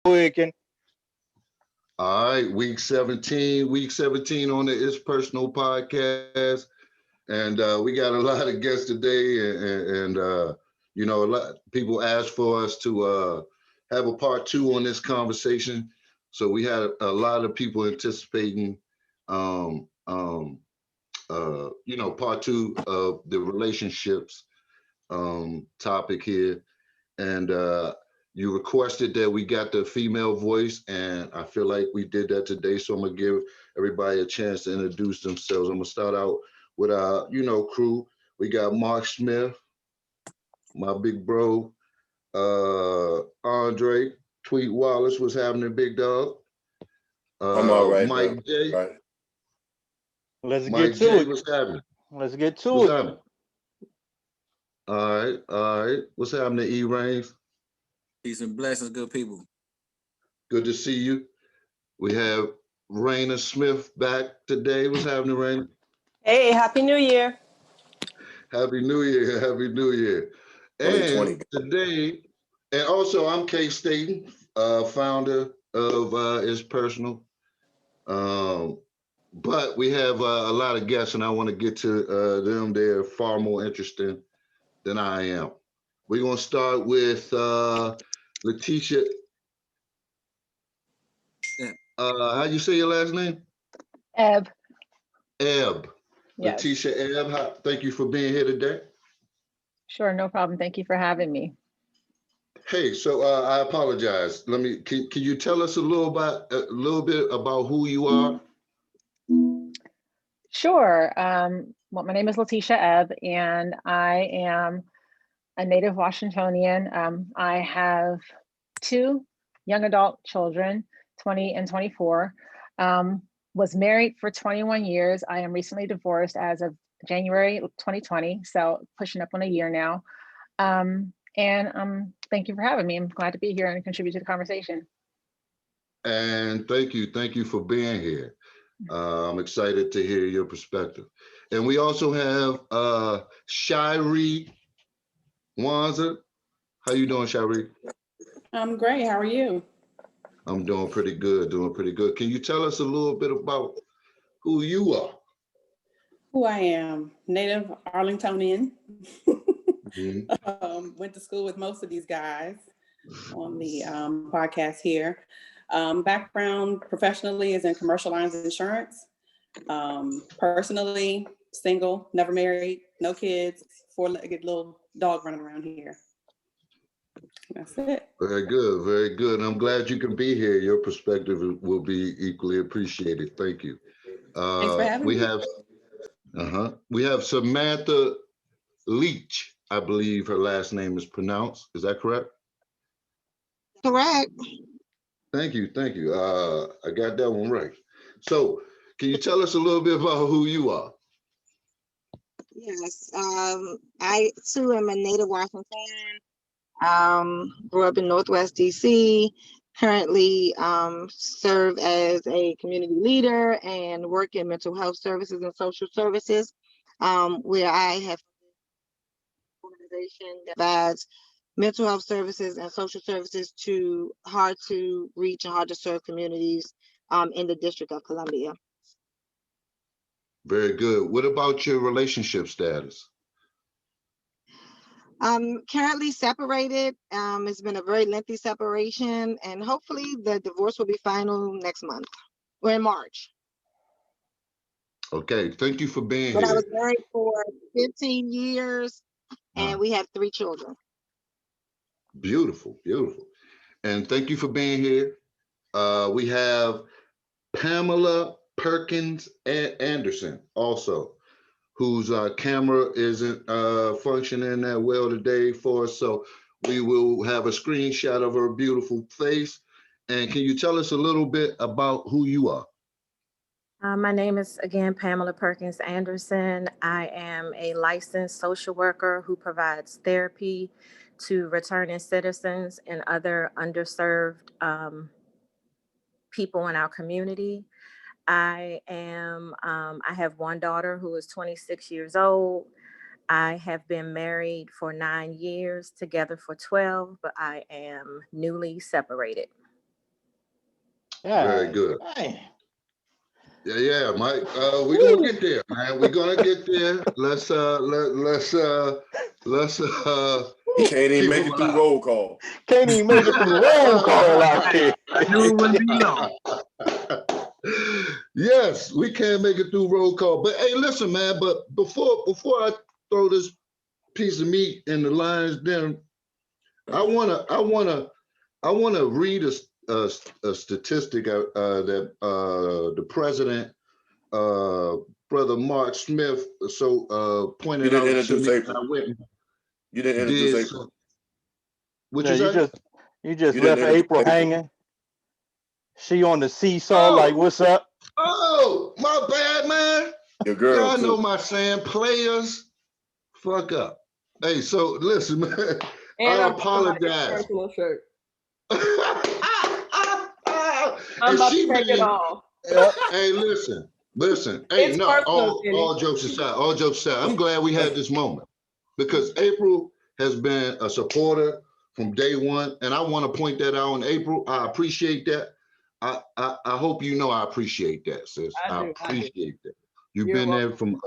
Go ahead, Ken. All right, week 17 on the It's Personal podcast. And we got a lot of guests today. A lot people asked for us to have a part two on this conversation. So we had a lot of people anticipating, um, um, part two of the relationships topic here. And you requested that we got the female voice, and I feel like we did that today. So I'm gonna give everybody a chance to introduce themselves. I'm gonna start out with our, crew. We got Mark Smith, my big bro, Andre, Tweet Wallace was having a big dog. I'm all right, bro. Mike J. Right. Let's get Mike to J, it. what's happening? Let's get to What's it. happening? All right. What's happening, E Reigns? Peace and blessings, good people. Good to see you. We have Raina Smith back today. What's happening, Raina? Hey, Happy New Year. Happy New Year. Happy New Year. 2020. And today, and also I'm Kay Staten, founder of It's Personal. Um, but we have a lot of guests, and I want to get to them. They're far more interesting than I am. We're going to start with Letitia. Yeah. How you say your last name? Eb. Ebb. Yes. Letitia Ebb, thank you for being here today. Sure, no problem. Thank you for having me. Hey, so I apologize. Can you tell us a little bit about who you are? Sure. Well, my name is Letitia Ebb, and I am a native Washingtonian. I have two young adult children, 20 and 24. Was married for 21 years. I am recently divorced as of January 2020, so pushing up on a year now. Thank you for having me. I'm glad to be here and contribute to the conversation. And thank you for being here. I'm excited to hear your perspective. And we also have Shiree Wanza. How you doing, Shiree? I'm great. How are you? I'm doing pretty good, Can you tell us a little bit about who you are? Who I am, native Arlingtonian. Mhm. Went to school with most of these guys on the podcast here. Background professionally is in commercial lines insurance. Personally, single, never married, no kids, four-legged little dog running around here. That's it. Very good, very good. I'm glad you can be here. Your perspective will be equally appreciated. Thank you. Thanks for having We me. have Samantha Leach. I believe her last name is pronounced. Is that correct? Correct. Thank you. I got that one right. So, can you tell us a little bit about who you are? Yes. I too am a native Washingtonian. Grew up in Northwest DC. Currently serve as a community leader and work in mental health services and social services, where I have an organization that provides mental health services and social services to hard to reach and hard to serve communities in the District of Columbia. Very good. What about your relationship status? Currently separated. It's been a very lengthy separation, and hopefully the divorce will be final next month or in March. Okay, thank you for being But I here. was married for 15 years, and we have 3 children. Beautiful. And thank you for being here. We have Pamela Perkins Anderson also, whose camera isn't functioning that well today for us. So we will have a screenshot of her beautiful face. And can you tell us a little bit about who you are? My name is, again, Pamela Perkins Anderson. I am a licensed social worker who provides therapy to returning citizens and other underserved people in our community. I have one daughter who is 26 years old. I have been married for 9 years, together for 12, but I am newly separated. Yeah. Very good. Hey. Yeah, Mike. We're gonna get there, man. We're gonna get there. Let's He can't even keep make him it through alive. roll call. Can't even make it through roll call out here. Knew it wouldn't be long. Yes, we can make it through roll call. But hey, listen, man. But before I throw this piece of meat in the lion's den, I wanna read a statistic that the president, Brother Mark Smith, pointed You out didn't to introduce me. April. I went and You didn't did introduce some. April. What Yeah, you say? you just You left didn't introduce April April. hanging. She on the seesaw, like, what's up? Oh, my bad, man. Your girl Y'all know too. my saying, players, fuck up. Hey, so listen, man. And I I'm talking about your apologize. personal shirt. I'm And about she to take it been, off. hey, listen. Hey, It's no, personal, Kenny. all jokes aside, I'm glad we had this moment because April has been a supporter from day one, and I want to point that out in April. I appreciate that. I hope you know I appreciate that, sis. I do. Appreciate that. You've You're been there from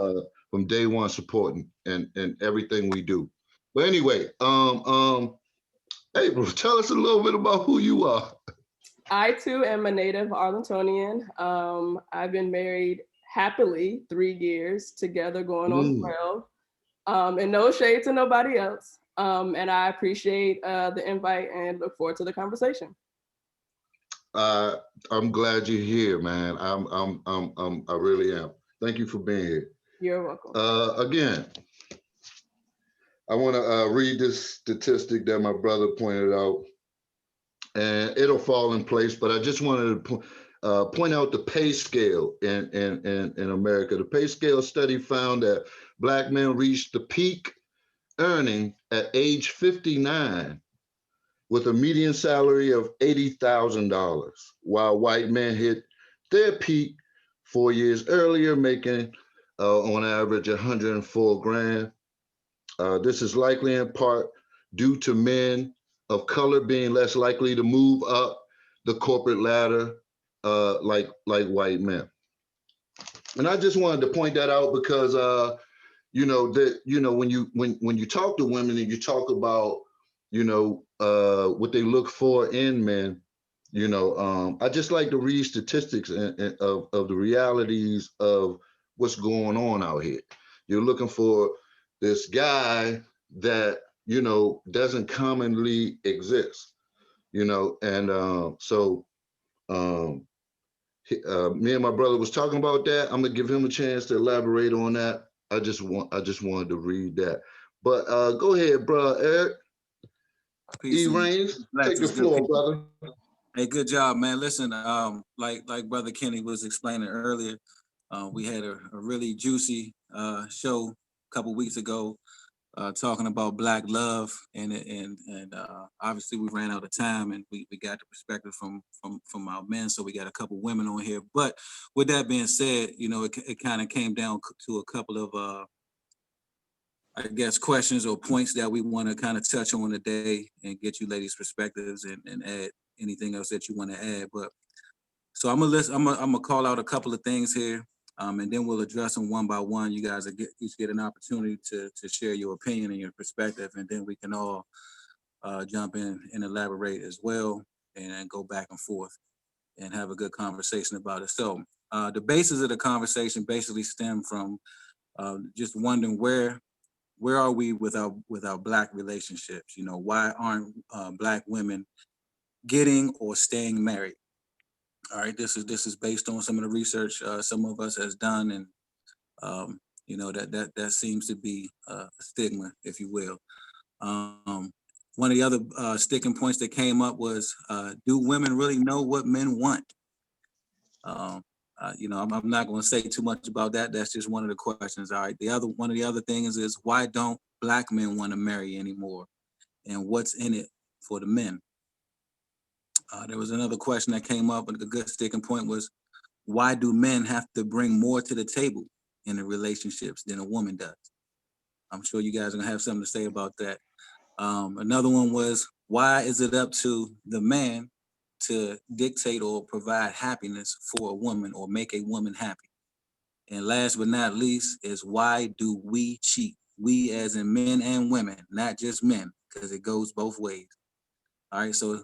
day one supporting and everything we do. But anyway, April, tell us a little bit about who you are. I too am a native Arlingtonian. I've been married happily 3 years together, going on 12. And no shade to nobody else. And I appreciate the invite and look forward to the conversation. I'm glad you're here, man. I really am. Thank you for being here. You're welcome. Again, I want to read this statistic that my brother pointed out, and it'll fall in place. But I just wanted to point out the pay scale in America. The pay scale study found that Black men reached the peak earning at age 59 with a median salary of $80,000, while white men hit their peak 4 years earlier, making on average 104 grand. This is likely in part due to men of color being less likely to move up the corporate ladder like white men. And I just wanted to point that out because when you talk to women and you talk about what they look for in men, I just like to read statistics of the realities of what's going on out here. You're looking for this guy that doesn't commonly exist, and so me and my brother was talking about that. I'm gonna give him a chance to elaborate on that. I just wanted to read that. But go ahead, bro, Eric. Peace and Reigns, take the blessings, good floor, people. brother. Hey, good job, man. Listen, like Brother Kenny was explaining earlier, we had a really juicy show a couple weeks ago talking about Black love, and obviously we ran out of time, and we got the perspective from our men, so we got a couple women on here. But with that being said, it kind of came down to a couple of I guess questions or points that we want to kind of touch on today and get you ladies' perspectives and add anything else that you want to add. But so I'm gonna call out a couple of things here, and then we'll address them one by one. You guys each get an opportunity to share your opinion and your perspective, and then we can all jump in and elaborate as well, and go back and forth and have a good conversation about it. So the basis of the conversation basically stem from just wondering where are we with our Black relationships? Why aren't Black women getting or staying married? All right, this is based on some of the research some of us has done, and that seems to be a stigma, if you will. One of the other sticking points that came up was, do women really know what men want? I'm not going to say too much about that. That's just one of the questions. All right. One of the other things is why don't Black men want to marry anymore, and what's in it for the men? There was another question that came up, and a good sticking point was, why do men have to bring more to the table in the relationships than a woman does? I'm sure you guys are gonna have something to say about that. Another one was, why is it up to the man to dictate or provide happiness for a woman or make a woman happy. And last but not least is, why do we cheat? We as in men and women, not just men, because it goes both ways. All right, so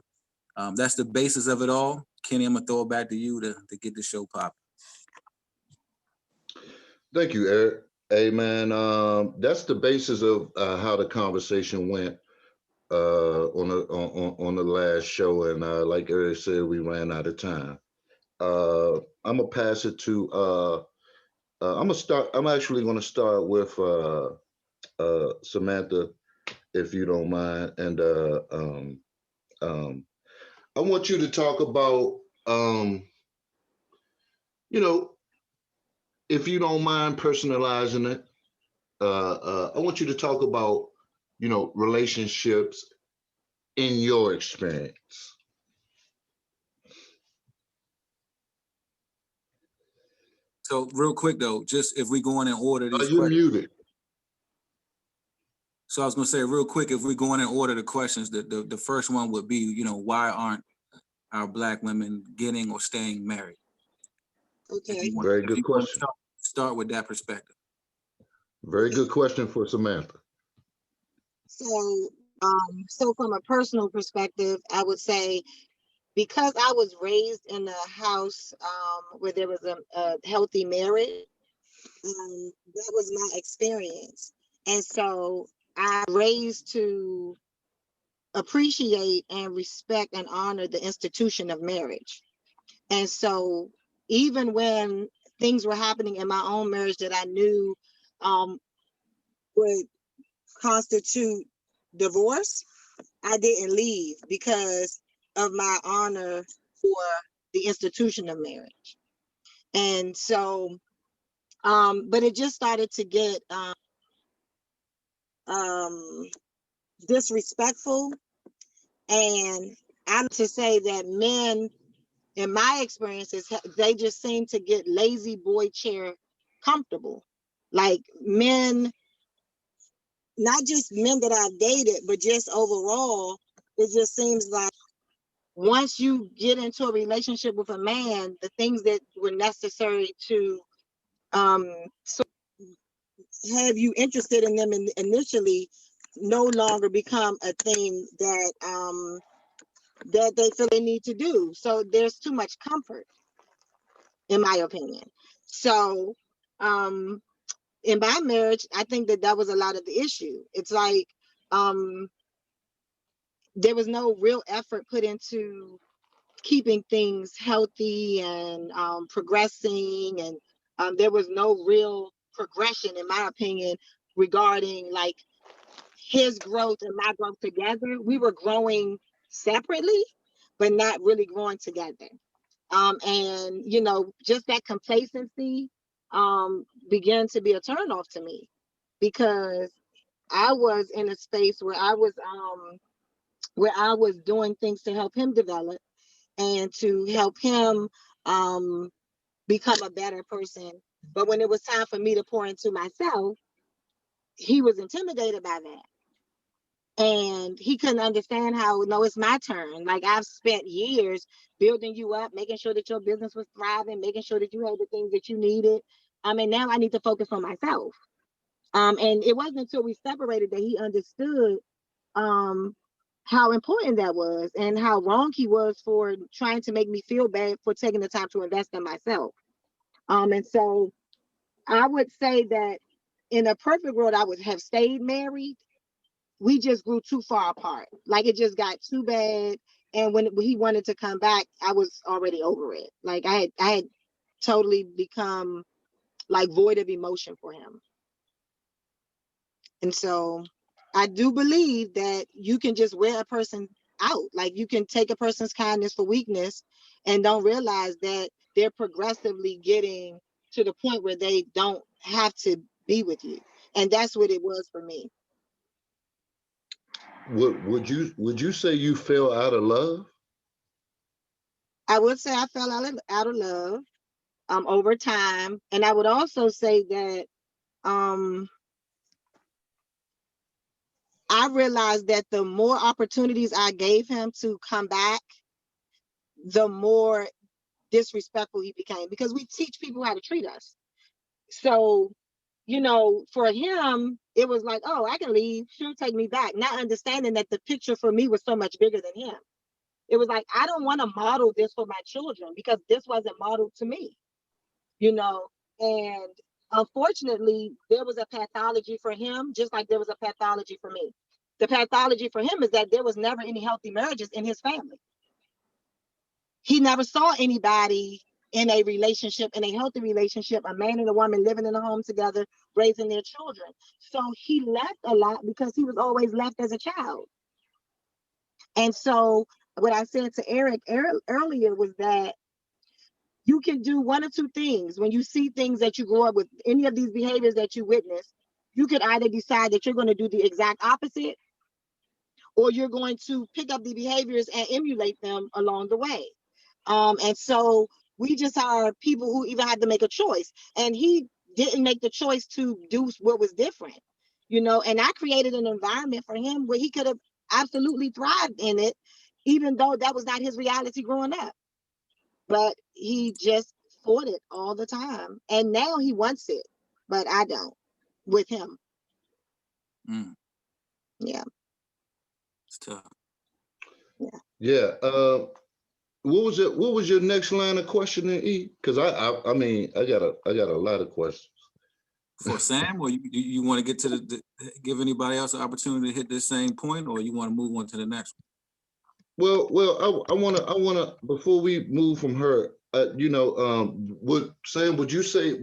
that's the basis of it all. Kenny, I'm gonna throw it back to you to get the show popping. Thank you, Eric. Hey, man, that's the basis of how the conversation went on the last show. And like Eric said, we ran out of time. I'm gonna pass it to. I'm actually gonna start with Samantha, if you don't mind, and I want you to talk about, you know, if you don't mind personalizing it. I want you to talk about, relationships in your experience. So real quick though, just if we go in order these You're questions. muted. So I was gonna say real quick, if we go in order the questions, the first one would be, why aren't our Black women getting or staying married? Okay. Very good question. Start with that perspective. Very good question for Samantha. So, so from a personal perspective, I would say, because I was raised in a house where there was a healthy marriage, that was my experience. And so I raised to appreciate and respect and honor the institution of marriage. And so even when things were happening in my own marriage that I knew would constitute divorce, I didn't leave because of my honor for the institution of marriage. And so, but it just started to get disrespectful. And I'm to say that men, in my experiences, they just seem to get lazy boy chair comfortable. Like men, not just men that I've dated, but just overall, it just seems like once you get into a relationship with a man, the things that were necessary to so have you interested in them initially no longer become a thing that that they feel they need to do. So there's too much comfort, in my opinion. So in my marriage, I think that was a lot of the issue. It's like there was no real effort put into keeping things healthy and progressing, and there was no real progression, in my opinion, regarding like his growth and my growth together. We were growing separately, but not really growing together. And just that complacency began to be a turnoff to me, because I was in a space where I was doing things to help him develop and to help him become a better person. But when it was time for me to pour into myself, he was intimidated by that. And he couldn't understand how, no, it's my turn. Like, I've spent years building you up, making sure that your business was thriving, making sure that you had the things that you needed. And now I need to focus on myself. And it wasn't until we separated that he understood how important that was and how wrong he was for trying to make me feel bad for taking the time to invest in myself. And so I would say that in a perfect world, I would have stayed married. We just grew too far apart. Like, it just got too bad. And when he wanted to come back, I was already over it. Like, I had totally become like void of emotion for him. And so I do believe that you can just wear a person out. Like, you can take a person's kindness for weakness and don't realize that they're progressively getting to the point where they don't have to be with you. And that's what it was for me. Would you say you fell out of love? I would say I fell out of love over time. And I would also say that I realized that the more opportunities I gave him to come back, the more disrespectful he became, because we teach people how to treat us. So, you know, for him, it was like, oh, I can leave, she'll take me back, not understanding that the picture for me was so much bigger than him. It was like, I don't want to model this for my children because this wasn't modeled to me, you know. And unfortunately, there was a pathology for him, just like there was a pathology for me. The pathology for him is that there was never any healthy marriages in his family. He never saw anybody in a relationship, in a healthy relationship, a man and a woman living in a home together, raising their children. So he left a lot because he was always left as a child. And so what I said to Eric earlier was that you can do one or two things when you see things that you grow up with, any of these behaviors that you witness. You could either decide that you're going to do the exact opposite, or you're going to pick up the behaviors and emulate them along the way. And so we just are people who even had to make a choice, and he didn't make the choice to do what was different, you know. And I created an environment for him where he could have absolutely thrived in it, even though that was not his reality growing up. But he just fought it all the time, and now he wants it, but I don't with him. Yeah, It's tough. Yeah. What was your next line of questioning, E? Because I mean, I got a lot of questions. For Sam, or you want to get to give anybody else an opportunity to hit this same point, or you want to move on to the next one? Well, I wanna before we move from her, you know, Sam, would you say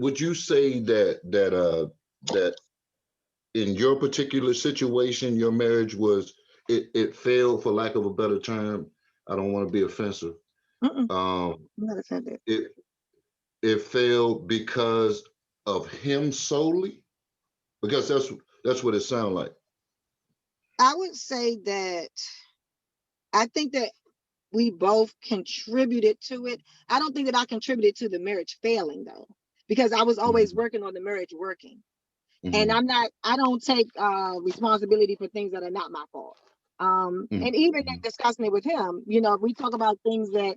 that in your particular situation, your marriage was it failed, for lack of a better term? I don't want to be offensive. I'm not offended. It failed because of him solely, because that's what it sounds like. I would say that I think that we both contributed to it. I don't think that I contributed to the marriage failing though, because I was always working on the marriage working. And I don't take responsibility for things that are not my fault. And even in discussing it with him, you know, if we talk about things that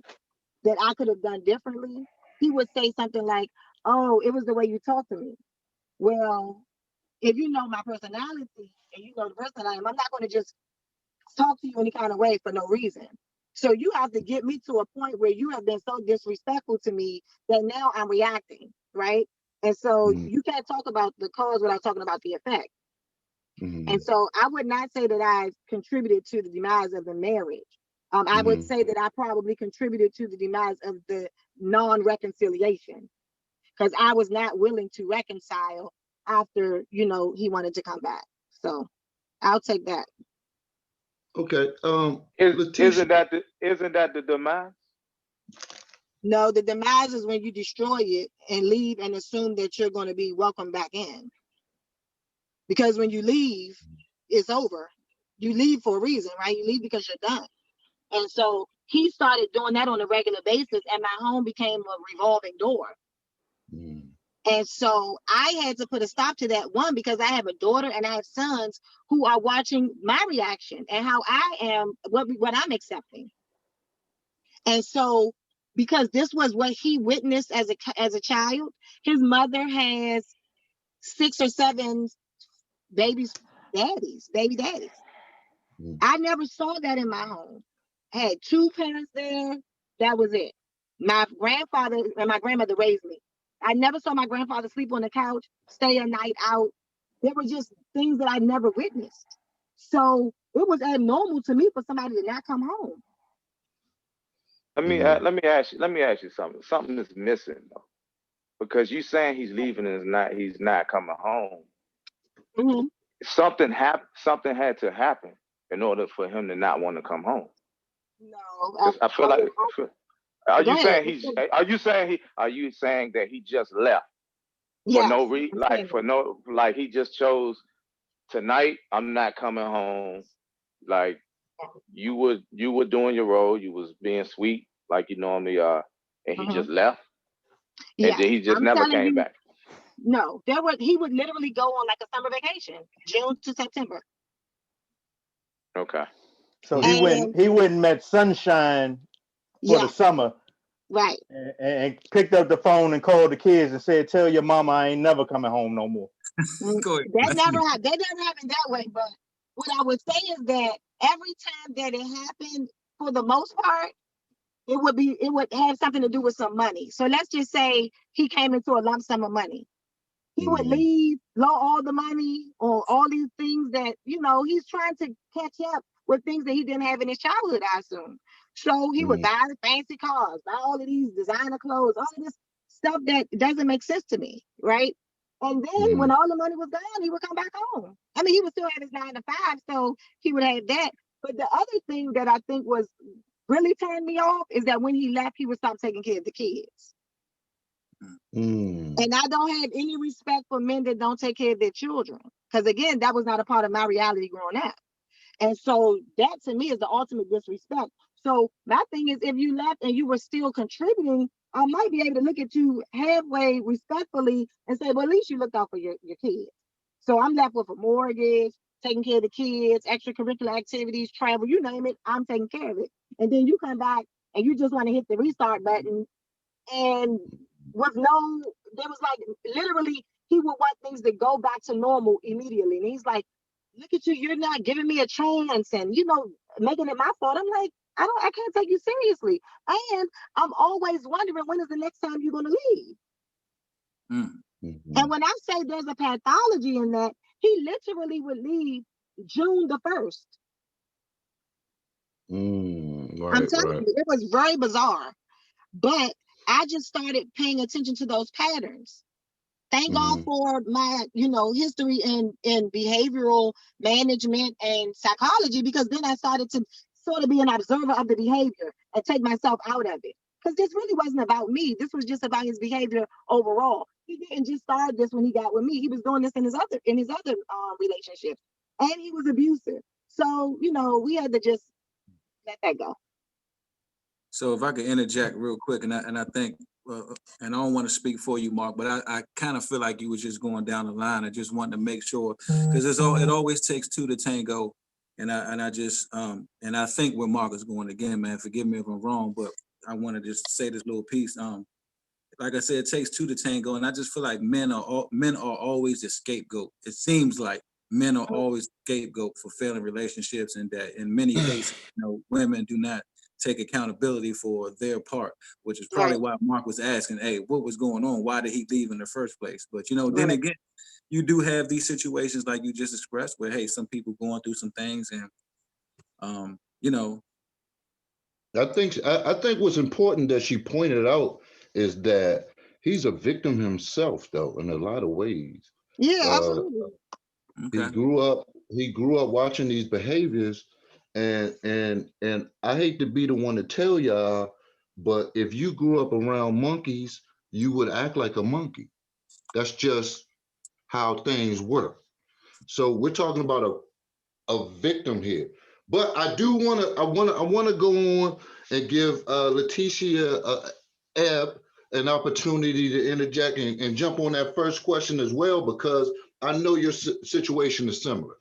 I could have done differently, he would say something like, oh, it was the way you talked to me. Well, if you know my personality and you know the person I am, I'm not going to just talk to you any kind of way for no reason. So you have to get me to a point where you have been so disrespectful to me that now I'm reacting, right? And so you can't talk about the cause without talking about the effect. And so I would not say that I contributed to the demise of the marriage. I would say that I probably contributed to the demise of the non-reconciliation, because I was not willing to reconcile after, you know, he wanted to come back. So I'll take that. Okay. Isn't that the demise? No, the demise is when you destroy it and leave and assume that you're going to be welcomed back in. Because when you leave, it's over. You leave for a reason, right? You leave because you're done. And so he started doing that on a regular basis, and my home became a revolving door. And so I had to put a stop to that, one, because I have a daughter and I have sons who are watching my reaction and how I am, what I'm accepting. And so, because this was what he witnessed as a child, his mother has 6 or 7 baby daddies. I never saw that in my home. I had 2 parents there. That was it. My grandfather and my grandmother raised me. I never saw my grandfather sleep on the couch, stay a night out. There were just things that I never witnessed. So it was abnormal to me for somebody to not come home. Let me ask you something. Something is missing though, because you saying he's leaving and he's not coming home. Something had to happen in order for him to not want to come home. No, I feel like. Are you saying that he just left for no reason? Like he just chose tonight, I'm not coming home. Like you were doing your role, you was being sweet like you normally are, and he just left. And then he just never came back. No, he would literally go on like a summer vacation, June to September. Okay. So he wouldn't met sunshine for Yeah, the summer right. and picked up the phone and called the kids and said, "Tell your mama I ain't never coming home no more." Go ahead. That never happened that way. But what I would say is that every time that it happened, for the most part, it would have something to do with some money. So let's just say he came into a lump sum of money. He would leave, blow all the money on all these things that, he's trying to catch up with things that he didn't have in his childhood, I assume. So he would buy fancy cars, buy all of these designer clothes, all of this stuff that doesn't make sense to me, right? And then when all the money was gone, he would come back home. I mean, he would still have his 9 to 5, so he would have that. But the other thing that I think was really turned me off is that when he left, he would stop taking care of the kids. And I don't have any respect for men that don't take care of their children. Because again, that was not a part of my reality growing up. And so that to me is the ultimate disrespect. So my thing is, if you left and you were still contributing, I might be able to look at you halfway respectfully and say, well, at least you looked out for your kids. So I'm left with a mortgage, taking care of the kids, extracurricular activities, travel, you name it, I'm taking care of it. And then you come back and you just want to hit the restart button. And there was like, literally, he would want things to go back to normal immediately. And he's like, look at you, you're not giving me a chance and, making it my fault. I'm like, I can't take you seriously. And I'm always wondering, when is the next time you're going to leave? And when I say there's a pathology in that, he literally would leave June the 1st. I'm telling you, it was very bizarre. But I just started paying attention to those patterns. Thank God for my, history in behavioral management and psychology, because then I started to sort of be an observer of the behavior and take myself out of it. Because this really wasn't about me. This was just about his behavior overall. He didn't just start this when he got with me. He was doing this in his other relationships, and he was abusive. So we had to just let that go. So if I could interject real quick, and I think, and I don't want to speak for you, Mark, but I kind of feel like you was just going down the line. I just wanted to make sure, because it always takes 2 to tango, and I just and I think where Mark is going again, man. Forgive me if I'm wrong, but I want to just say this little piece. Like I said, it takes 2 to tango, and I just feel like men are always the scapegoat. It seems like men are always scapegoat for failing relationships, and that in many cases, women do not take accountability for their part, which is probably why Mark was asking, hey, what was going on? Why did he leave in the first place? But, then again, you do have these situations like you just expressed where, hey, some people going through some things and, I think what's important that she pointed out is that he's a victim himself, though, in a lot of ways. Yeah, absolutely. Okay. He grew up watching these behaviors, and I hate to be the one to tell y'all, but if you grew up around monkeys, you would act like a monkey. That's just how things work. So we're talking about a victim here. But I want to go on and give Leticia Ebb an opportunity to interject and jump on that first question as well, because I know your situation is similar.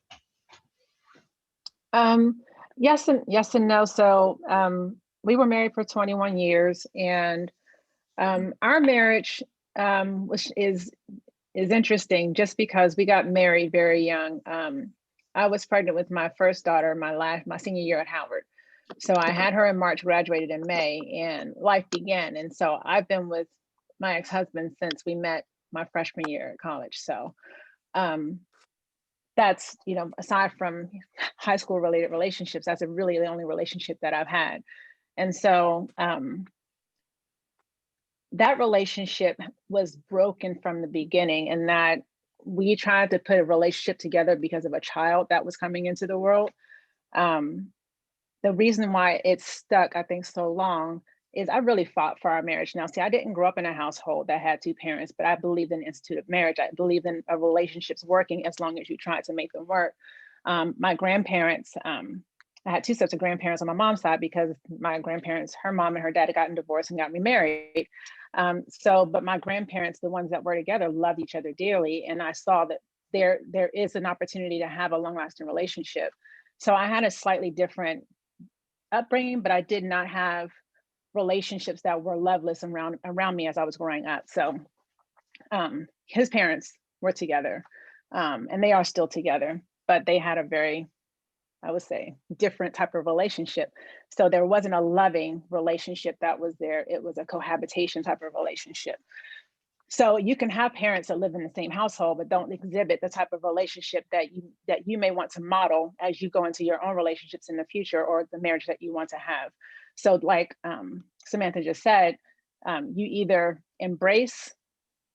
Yes and no. So we were married for 21 years, and our marriage is interesting just because we got married very young. I was pregnant with my first daughter my senior year at Howard. So I had her in March, graduated in May, and life began. And so I've been with my ex-husband since we met my freshman year at college. So that's, aside from high school related relationships, that's really the only relationship that I've had. And so that relationship was broken from the beginning, and that we tried to put a relationship together because of a child that was coming into the world. The reason why it stuck, I think, so long is I really fought for our marriage. Now, see, I didn't grow up in a household that had 2 parents, but I believed in the Institute of Marriage. I believe in relationships working as long as you try to make them work. My grandparents, I had 2 sets of grandparents on my mom's side because my grandparents, her mom and her dad had gotten divorced and got remarried. But my grandparents, the ones that were together, loved each other dearly. And I saw that there is an opportunity to have a long-lasting relationship. So I had a slightly different upbringing, but I did not have relationships that were loveless around me as I was growing up. So his parents were together, and they are still together, but they had a very, I would say, different type of relationship. So there wasn't a loving relationship that was there. It was a cohabitation type of relationship. So you can have parents that live in the same household, but don't exhibit the type of relationship that you may want to model as you go into your own relationships in the future, or the marriage that you want to have. So like Samantha just said, you either embrace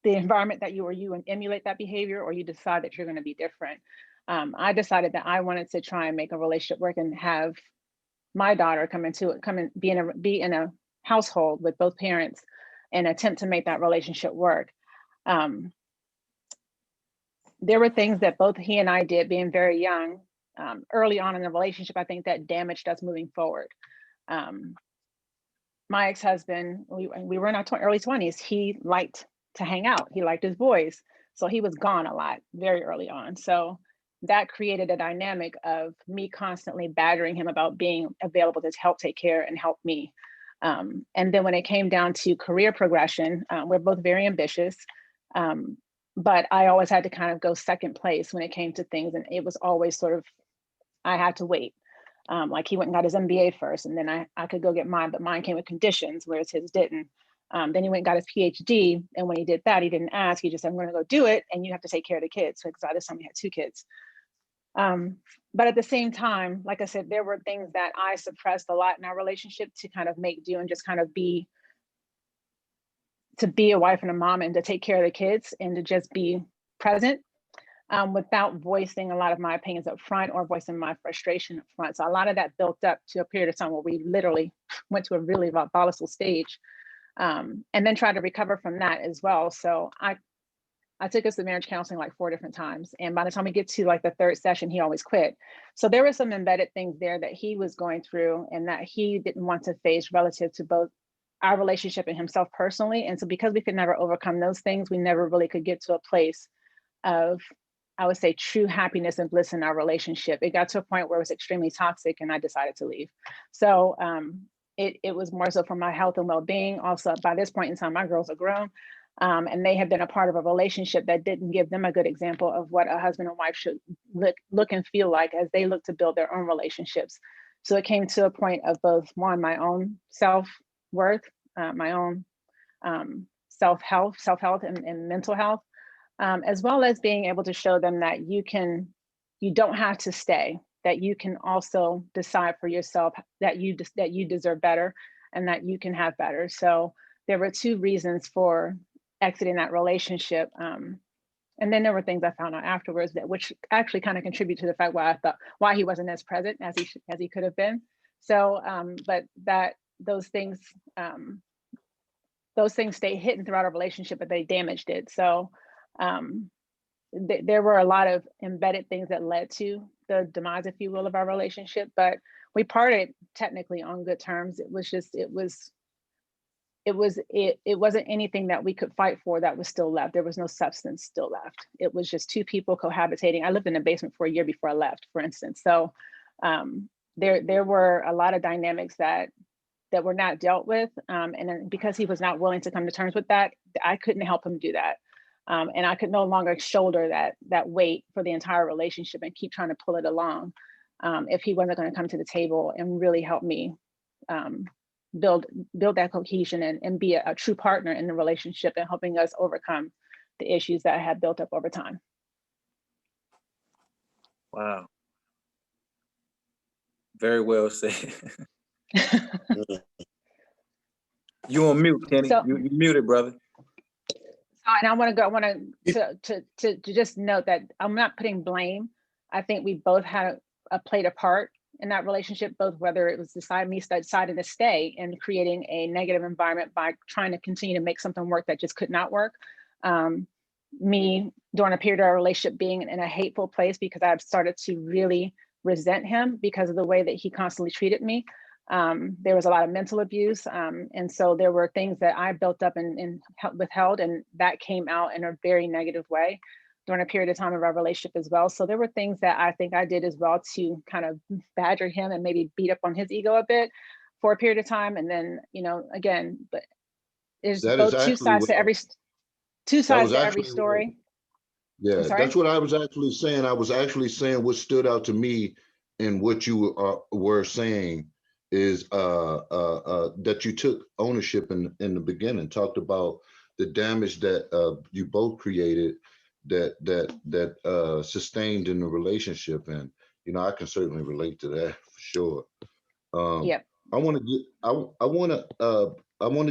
the environment that you and emulate that behavior, or you decide that you're going to be different. I decided that I wanted to try and make a relationship work and have my daughter be in a household with both parents and attempt to make that relationship work. There were things that both he and I did being very young, early on in the relationship, I think that damaged us moving forward. My ex-husband, we were in our early 20s, he liked to hang out. He liked his boys. So he was gone a lot very early on. So that created a dynamic of me constantly badgering him about being available to help take care and help me. And then when it came down to career progression, we're both very ambitious, but I always had to kind of go second place when it came to things. And it was always sort of, I had to wait. Like he went and got his MBA first, and then I could go get mine, but mine came with conditions, whereas his didn't. Then he went and got his PhD. And when he did that, he didn't ask, he just said, I'm going to go do it. And you have to take care of the kids. So by this time we had 2 kids. But at the same time, like I said, there were things that I suppressed a lot in our relationship to kind of make do and just kind of be a wife and a mom and to take care of the kids and to just be present, without voicing a lot of my opinions up front or voicing my frustration up front. So a lot of that built up to a period of time where we literally went to a really volatile stage, and then tried to recover from that as well. So I took us to marriage counseling like 4 different times. And by the time we get to like the 3rd session, he always quit. So there were some embedded things there that he was going through and that he didn't want to face relative to both our relationship and himself personally. And so because we could never overcome those things, we never really could get to a place of, I would say, true happiness and bliss in our relationship. It got to a point where it was extremely toxic and I decided to leave. So it was more so for my health and well-being. Also, by this point in time, my girls are grown. And they have been a part of a relationship that didn't give them a good example of what a husband and wife should look and feel like as they look to build their own relationships. So it came to a point of both, one, my own self-worth, my own self-health and mental health, as well as being able to show them that you don't have to stay, that you can also decide for yourself that you deserve better and that you can have better. So there were 2 reasons for exiting that relationship. And then there were things I found out afterwards which actually kind of contribute to the fact why he wasn't as present as he could have been. So, but those things stayed hidden throughout our relationship, but they damaged it. So there were a lot of embedded things that led to the demise, if you will, of our relationship, but we parted technically on good terms. It wasn't anything that we could fight for that was still left. There was no substance still left. It was just 2 people cohabitating. I lived in a basement for a year before I left, for instance. So there were a lot of dynamics that were not dealt with. And then because he was not willing to come to terms with that, I couldn't help him do that. And I could no longer shoulder that weight for the entire relationship and keep trying to pull it along if he wasn't going to come to the table and really help me build that cohesion and be a true partner in the relationship and helping us overcome the issues that had built up over time. Wow. Very well said. You on mute, Kenny. So, you muted, brother. And I want to just note that I'm not putting blame. I think we both had played a part in that relationship, both whether it was deciding to stay and creating a negative environment by trying to continue to make something work that just could not work. Me during a period of our relationship being in a hateful place because I've started to really resent him because of the way that he constantly treated me. There was a lot of mental abuse. And so there were things that I built up and withheld, and that came out in a very negative way during a period of time of our relationship as well. So there were things that I think I did as well to kind of badger him and maybe beat up on his ego a bit for a period of time, and then, you know, again, but there's That is both two actually sides what to every story. Yeah, I'm sorry? that's what I was actually saying. I was actually saying what stood out to me in what you were saying is that you took ownership in the beginning, talked about the damage that you both created that sustained in the relationship. And, you know, I can certainly relate to that for sure. Yep. I want to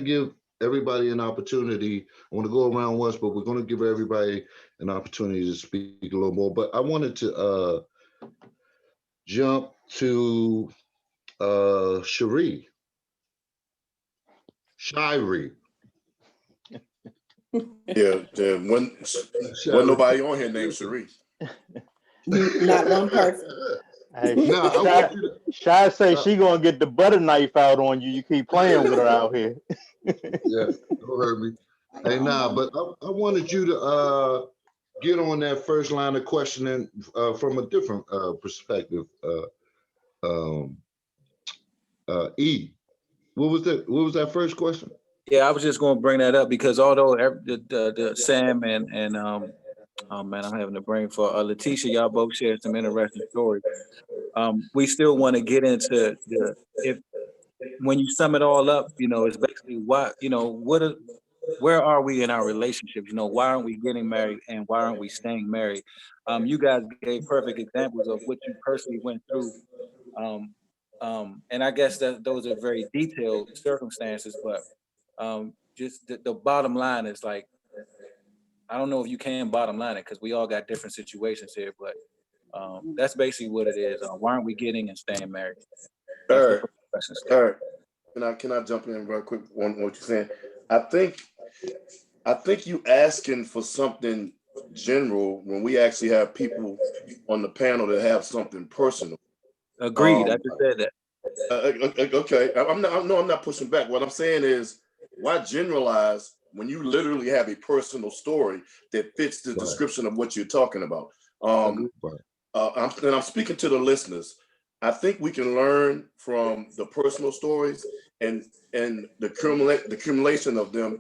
give everybody an opportunity. I want to go around once, but we're going to give everybody an opportunity to speak a little more. But I wanted to jump to Shiree. Yeah, wasn't nobody on here named Cherie. Not one person. Hey, No, Shy say she gonna get the butter knife out on you. You keep playing with her out here. Yeah, don't hurt me. Hey, but I wanted you to get on that first line of questioning from a different perspective. E, what was that first question? Yeah, I was just going to bring that up because although the Sam and oh man, I'm having a brain for Letitia, y'all both shared some interesting stories. We still want to get into when you sum it all up, you know, it's basically where are we in our relationship? You know, why aren't we getting married and why aren't we staying married? You guys gave perfect examples of what you personally went through. And I guess that those are very detailed circumstances, but just the bottom line is like, I don't know if you can bottom line it because we all got different situations here, but that's basically what it is. Why aren't we getting and staying married? All right. Can I jump in real quick on what you're saying? I think you asking for something general when we actually have people on the panel that have something personal. Agreed. I just said that. Okay. I'm not pushing back. What I'm saying is, why generalize when you literally have a personal story that fits the description of what you're talking about? I'm speaking to the listeners. I think we can learn from the personal stories and the accumulation of them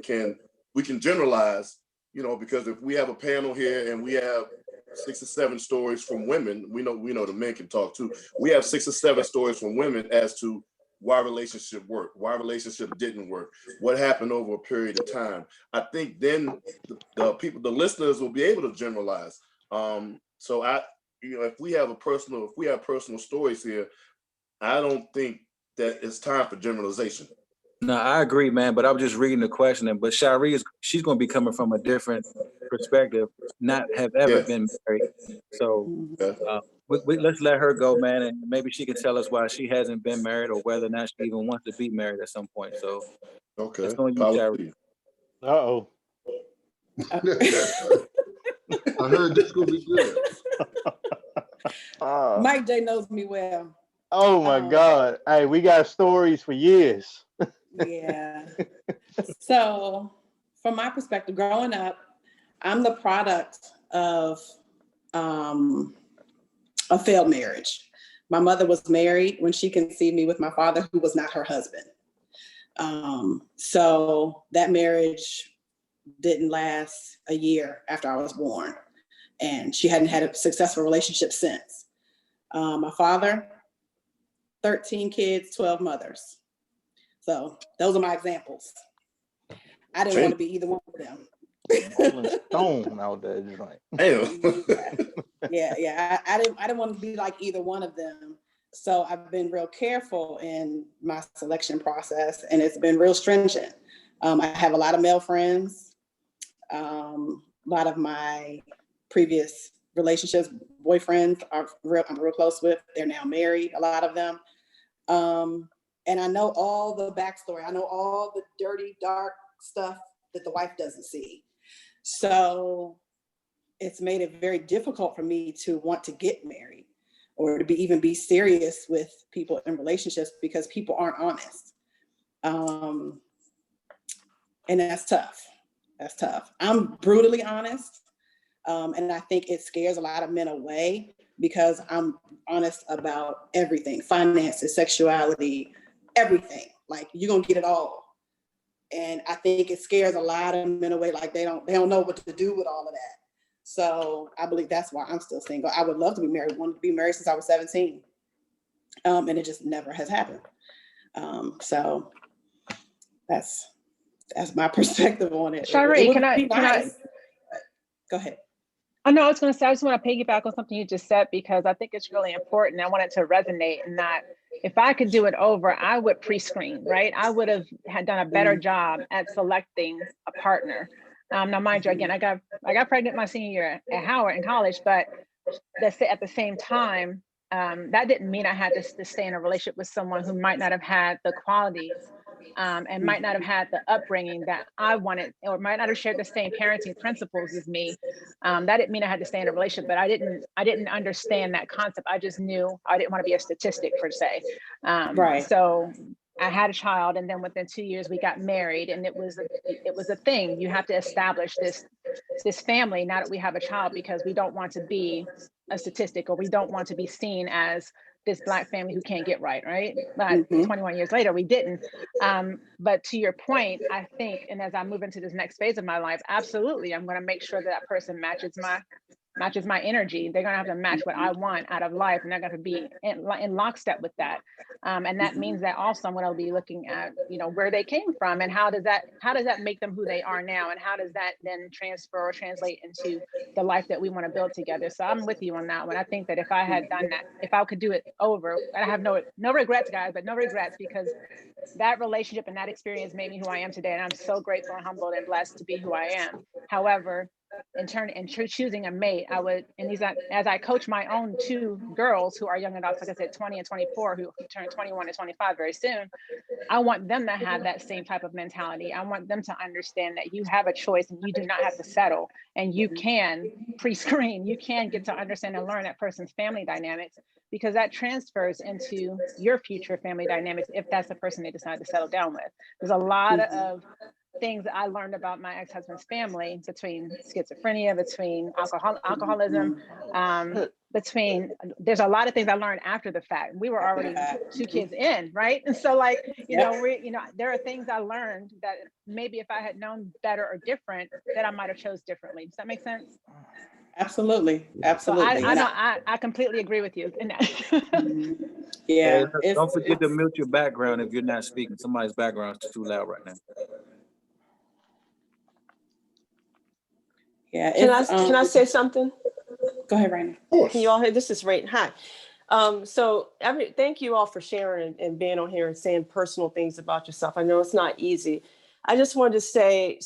we can generalize, you know, because if we have a panel here and we have 6 or 7 stories from women, we know the men can talk too. We have 6 or 7 stories from women as to why relationship worked, why relationship didn't work, what happened over a period of time. I think then the listeners will be able to generalize. If we have personal stories here, I don't think that it's time for generalization. No, I agree, man. But I was just reading the question, but Shari she's going to be coming from a different perspective, not have ever been married. So let's let her go, man, and maybe she can tell us why she hasn't been married or whether or not she even wants to be married at some point. So okay, it's on you, Shari. Uh-oh. I heard this gonna be good. Mike J knows me well. Oh my God. Hey, we got stories for years. Yeah. So from my perspective, growing up, I'm the product of a failed marriage. My mother was married when she conceived me with my father, who was not her husband. So that marriage didn't last a year after I was born. And she hadn't had a successful relationship since. My father, 13 kids, 12 mothers. So those are my examples. I didn't want to be either one of them. Rolling Stone out there, just like. Yeah. I didn't want to be like either one of them. So I've been real careful in my selection process, and it's been real stringent. I have a lot of male friends. A lot of my previous relationships, boyfriends I'm real close with. They're now married, a lot of them. And I know all the backstory. I know all the dirty, dark stuff that the wife doesn't see. So it's made it very difficult for me to want to get married or to even be serious with people in relationships because people aren't honest. And that's tough. That's tough. I'm brutally honest. And I think it scares a lot of men away because I'm honest about everything: finances, sexuality, everything. Like you're gonna get it all. And I think it scares a lot of them in a way, like they don't know what to do with all of that. So I believe that's why I'm still single. I would love to be married. Wanted to be married since I was 17. And it just never has happened. So that's my perspective on it. Shari, it can I go ahead. Oh no, I was going to say, I just want to piggyback on something you just said, because I think it's really important. I want it to resonate, and that if I could do it over, I would pre-screen, right? I would have had done a better job at selecting a partner. Now, mind you, again, I got pregnant my senior year at Howard in college, but at the same time, that didn't mean I had to stay in a relationship with someone who might not have had the qualities and might not have had the upbringing that I wanted, or might not have shared the same parenting principles as me. That didn't mean I had to stay in a relationship, but I didn't understand that concept. I just knew I didn't want to be a statistic per se. Right. So I had a child, and then within 2 years we got married, and it was a thing. You have to establish this family now that we have a child, because we don't want to be a statistic, or we don't want to be seen as this Black family who can't get right? But 21 years later, we didn't. But to your point, I think, and as I move into this next phase of my life, absolutely, I'm going to make sure that person matches my energy. They're going to have to match what I want out of life, and they're going to be in lockstep with that. And that means that also I'm going to be looking at, where they came from, and how does that make them who they are now, and how does that then transfer or translate into the life that we want to build together. So I'm with you on that one. I think that if I had done that, if I could do it over, I have no regrets, guys, but no regrets, because that relationship and that experience made me who I am today, and I'm so grateful and humbled and blessed to be who I am. However, choosing a mate, I would, and as I coach my own 2 girls who are young adults, like I said, 20 and 24, who turn 21 and 25 very soon, I want them to have that same type of mentality. I want them to understand that you have a choice and you do not have to settle, and you can pre-screen, you can get to understand and learn that person's family dynamics, because that transfers into your future family dynamics if that's the person they decide to settle down with. There's a lot of things that I learned about my ex-husband's family, between schizophrenia, between alcoholism, there's a lot of things I learned after the fact. We were already 2 kids in, right? And so there are things I learned that maybe if I had known better or different, that I might have chose differently. Does that make sense? Absolutely. So I completely agree with you in that. Yeah. Don't forget to mute your background if you're not speaking. Somebody's background is too loud right now. Yeah. Can I say something? Go ahead, Raina. Can you all hear? This is Raina. Hi. Thank you all for sharing and being on here and saying personal things about yourself. I know it's not easy. I just wanted to say,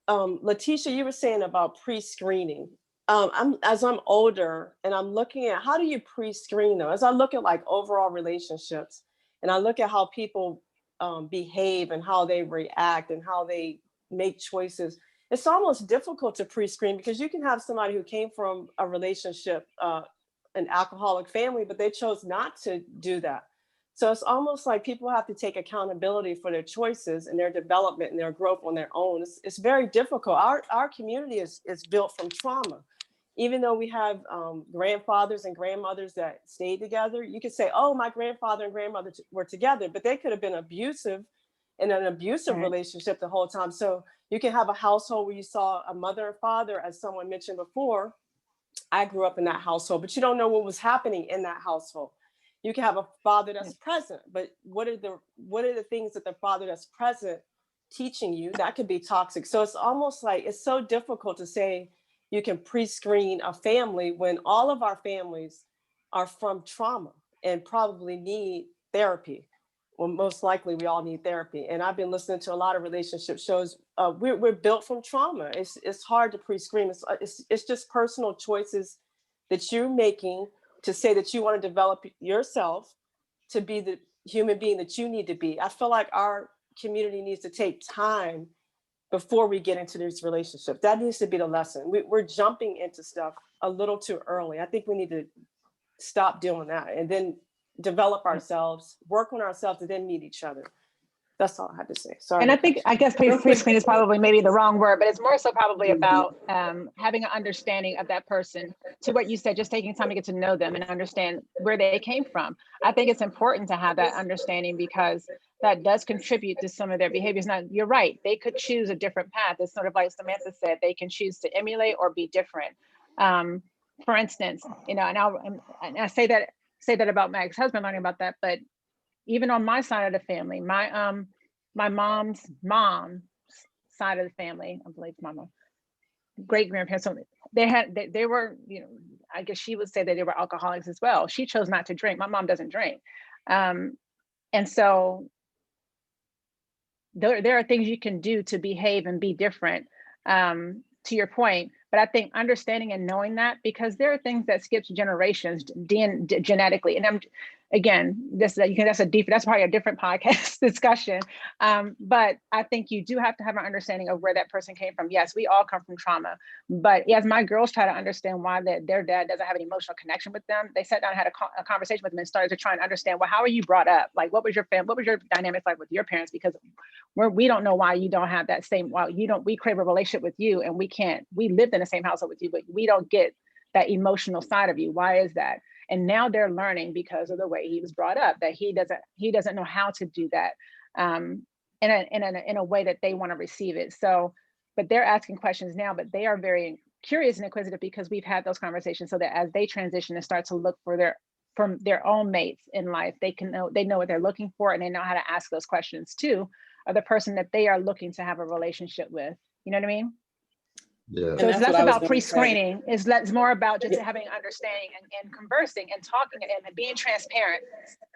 Letitia, you were saying about pre-screening. As I'm older and I'm looking at how do you pre-screen though? As I look at like overall relationships, and I look at how people behave and how they react and how they make choices, it's almost difficult to pre-screen, because you can have somebody who came from a relationship, an alcoholic family, but they chose not to do that. So it's almost like people have to take accountability for their choices and their development and their growth on their own. It's very difficult. Our community is built from trauma. Even though we have grandfathers and grandmothers that stayed together, you could say, oh, my grandfather and grandmother were together, but they could have been abusive in an abusive relationship the whole time. So you can have a household where you saw a mother and father, as someone mentioned before. I grew up in that household, but you don't know what was happening in that household. You can have a father that's present, but what are the things that the father that's present teaching you? That could be toxic. So it's almost like it's so difficult to say you can pre-screen a family when all of our families are from trauma and probably need therapy. Well, most likely we all need therapy. And I've been listening to a lot of relationship shows. We're built from trauma. It's hard to pre-screen. It's just personal choices that you're making to say that you want to develop yourself to be the human being that you need to be. I feel like our community needs to take time before we get into this relationship. That needs to be the lesson. We're jumping into stuff a little too early. I think we need to stop doing that and then develop ourselves, work on ourselves, and then meet each other. That's all I had to say. Sorry. And I guess pre-screen is probably maybe the wrong word, but it's more so probably about having an understanding of that person, to what you said, just taking time to get to know them and understand where they came from. I think it's important to have that understanding because that does contribute to some of their behaviors. Now, you're right, they could choose a different path. It's sort of like Samantha said, they can choose to emulate or be different. For instance, and I say that about my ex-husband, learning about that, but even on my side of the family, my mom's side of the family, I believe my mom, great grandparents, they were, I guess she would say that they were alcoholics as well. She chose not to drink. My mom doesn't drink. And so there are things you can do to behave and be different, to your point. But I think understanding and knowing that, because there are things that skips generations genetically. And again, that's probably a different podcast discussion. But I think you do have to have an understanding of where that person came from. Yes, we all come from trauma, but as my girls try to understand why their dad doesn't have an emotional connection with them, they sat down and had a conversation with them and started to try and understand, well, how are you brought up? Like, what was your dynamics like with your parents? Because we don't know why you don't have that same, we crave a relationship with you and we lived in the same household with you, but we don't get that emotional side of you. Why is that? And now they're learning because of the way he was brought up, that he doesn't know how to do that in a way that they want to receive it. So, but they're asking questions now, but they are very curious and inquisitive because we've had those conversations, so that as they transition and start to look from their own mates in life, they know what they're looking for, and they know how to ask those questions too of the person that they are looking to have a relationship with. You know what I mean? Yeah. So it's less about pre-screening. It's more about just having understanding and conversing and talking and being transparent.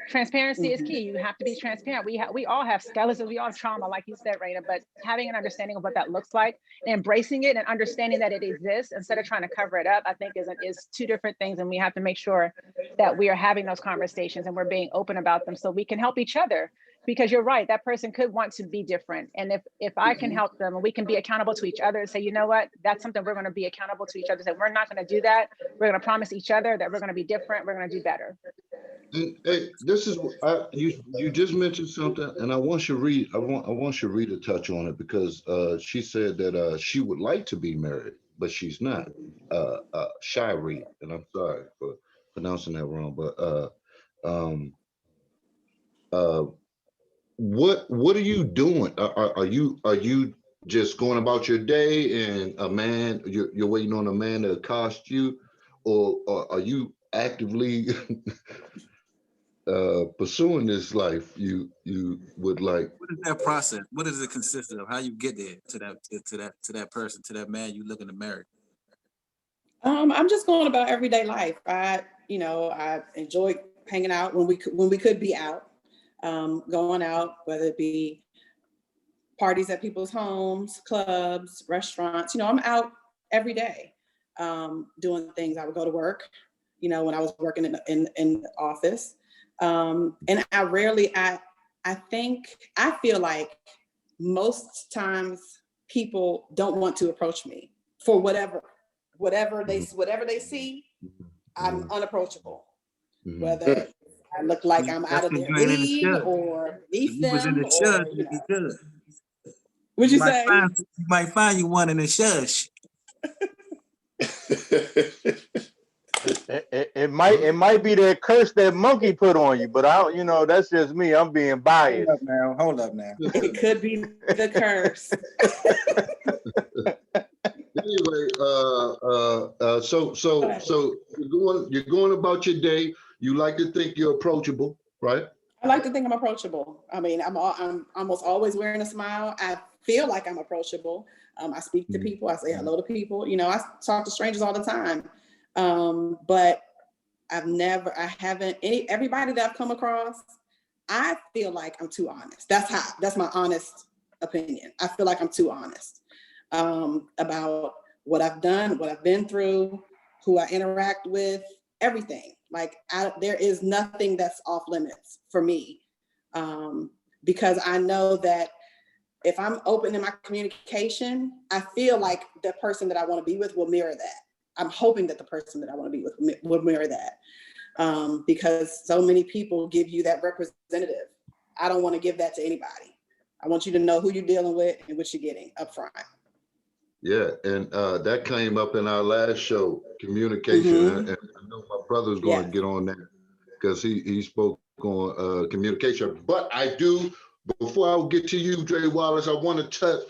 Transparency is key. You have to be transparent. We all have skeletons. We all have trauma, like you said, Raina, but having an understanding of what that looks like and embracing it and understanding that it exists instead of trying to cover it up, I think is two different things. And we have to make sure that we are having those conversations and we're being open about them so we can help each other. Because you're right, that person could want to be different. And if I can help them and we can be accountable to each other and say, you know what, that's something we're going to be accountable to each other. Say, we're not going to do that. We're going to promise each other that we're going to be different. We're going to do better. And, hey, this is you just mentioned something, and I want Sheree to touch on it because she said that she would like to be married, but she's not. Shiree, and I'm sorry for pronouncing that wrong, but what are you doing? Are you just going about your day and you're waiting on a man to accost you, or are you actively pursuing this life you would like? What is that process? What does it consist of? How you get there to that person, to that man you looking to marry? I'm just going about everyday life. I enjoy hanging out when we could be out. Going out, whether it be parties at people's homes, clubs, restaurants. I'm out every day doing things. I would go to work, when I was working in the office. And I feel like most times people don't want to approach me for whatever they see, I'm unapproachable. Whether I look like I'm out of their league or beneath them. What'd you say? You might find you one in the shush. It might be that curse that monkey put on you, but I don't, that's just me. I'm being biased. Hold up now. It could be the curse. Anyway, so you're going about your day. You like to think you're approachable, right? I like to think I'm approachable. I mean, I'm almost always wearing a smile. I feel like I'm approachable. I speak to people. I say hello to people. I talk to strangers all the time. But everybody that I've come across, I feel like I'm too honest. That's my honest opinion. I feel like I'm too honest about what I've done, what I've been through, who I interact with, everything. Like there is nothing that's off limits for me, because I know that if I'm open in my communication, I feel like the person that I want to be with will mirror that. I'm hoping that the person that I want to be with will mirror that, because so many people give you that representative. I don't want to give that to anybody. I want you to know who you're dealing with and what you're getting up front. Yeah, and that came up in our last show, communication. And I know my brother's going to get on that because he spoke on communication. But I do, before I get to you, Dre Wallace, I want to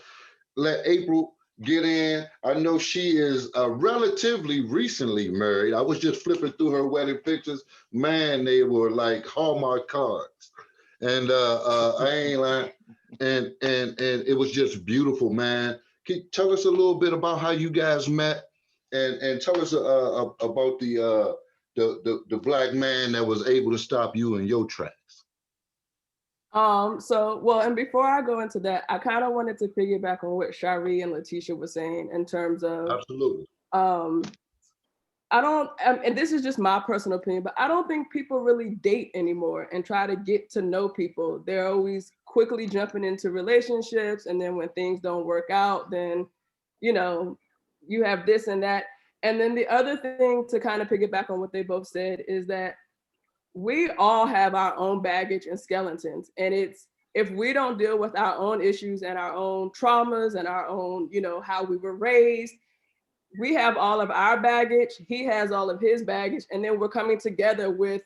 let April get in. I know she is relatively recently married. I was just flipping through her wedding pictures. Man, they were like Hallmark cards. And I ain't lying. And it was just beautiful, man. Can you tell us a little bit about how you guys met, and tell us about the black man that was able to stop you in your tracks? And before I go into that, I kind of wanted to piggyback on what Shari and Letitia were saying in terms of absolutely. I don't, and this is just my personal opinion, but I don't think people really date anymore and try to get to know people. They're always quickly jumping into relationships, and then when things don't work out, then, you know, you have this and that. And then the other thing to kind of piggyback on what they both said is that we all have our own baggage and skeletons. And if we don't deal with our own issues and our own traumas and our own, you know, how we were raised, we have all of our baggage, he has all of his baggage, and then we're coming together with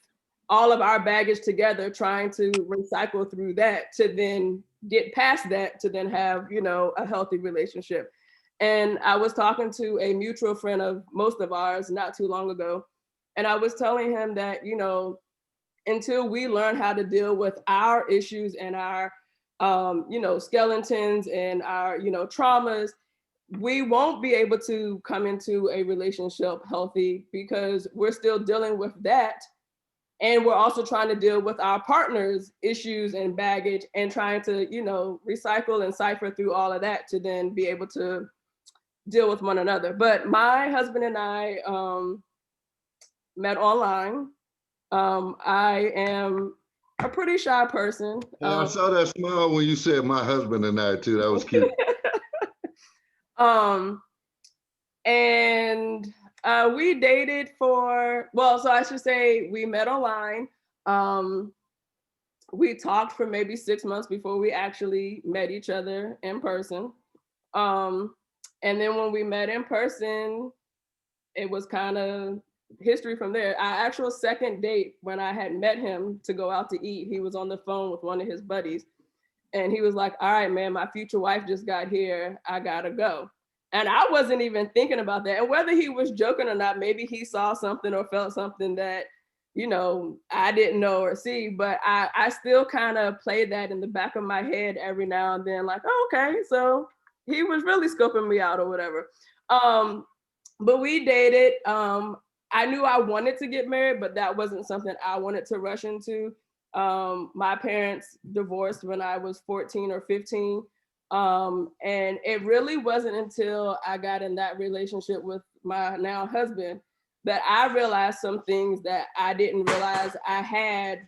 all of our baggage together, trying to recycle through that to then get past that, to then have, you know, a healthy relationship. And I was talking to a mutual friend of most of ours not too long ago, and I was telling him that, you know, until we learn how to deal with our issues and our, you know, skeletons and our, you know, traumas, we won't be able to come into a relationship healthy, because we're still dealing with that. And we're also trying to deal with our partner's issues and baggage and trying to, you know, recycle and cipher through all of that to then be able to deal with one another. But my husband and I met online. I am a pretty shy person. I saw that smile when you said my husband and I too. That was cute. And we dated for, well, so I should say we met online. We talked for maybe 6 months before we actually met each other in person. And then when we met in person, it was kind of history from there. Our actual second date, when I had met him to go out to eat, he was on the phone with one of his buddies. And he was like, all right, man, my future wife just got here. I gotta go. And I wasn't even thinking about that. And whether he was joking or not, maybe he saw something or felt something that, you know, I didn't know or see, but I still kind of played that in the back of my head every now and then, like, oh, okay, so he was really scoping me out or whatever. But we dated. I knew I wanted to get married, but that wasn't something I wanted to rush into. My parents divorced when I was 14 or 15. And it really wasn't until I got in that relationship with my now husband that I realized some things that I didn't realize I had,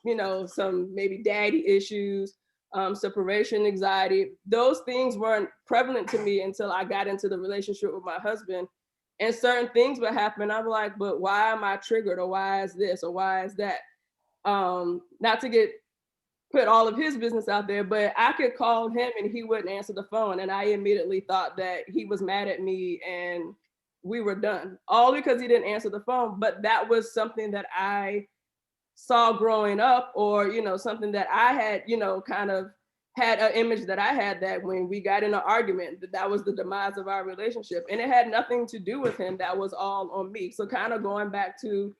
you know, some maybe daddy issues, separation anxiety. Those things weren't prevalent to me until I got into the relationship with my husband. And certain things would happen. I'm like, but why am I triggered? Or why is this? Or why is that? Not to put all of his business out there, but I could call him and he wouldn't answer the phone. And I immediately thought that he was mad at me and we were done, all because he didn't answer the phone. But that was something that I saw growing up, or, you know, something that I had, you know, kind of had an image that I had, that when we got in an argument, that was the demise of our relationship. And it had nothing to do with him. That was all on me. So kind of going back to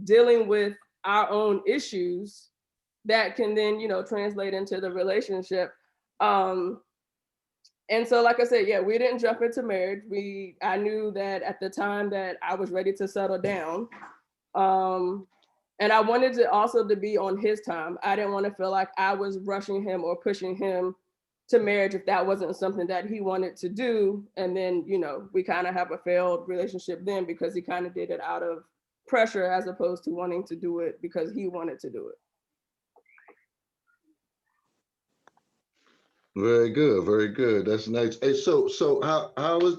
dealing with our own issues that can then, you know, translate into the relationship. And so, like I said, yeah, we didn't jump into marriage. I knew that at the time that I was ready to settle down. And I wanted to also to be on his time. I didn't want to feel like I was rushing him or pushing him to marriage if that wasn't something that he wanted to do. And then, you know, we kind of have a failed relationship then, because he kind of did it out of pressure as opposed to wanting to do it because he wanted to do it. Very good, very good. That's nice. Hey, so how is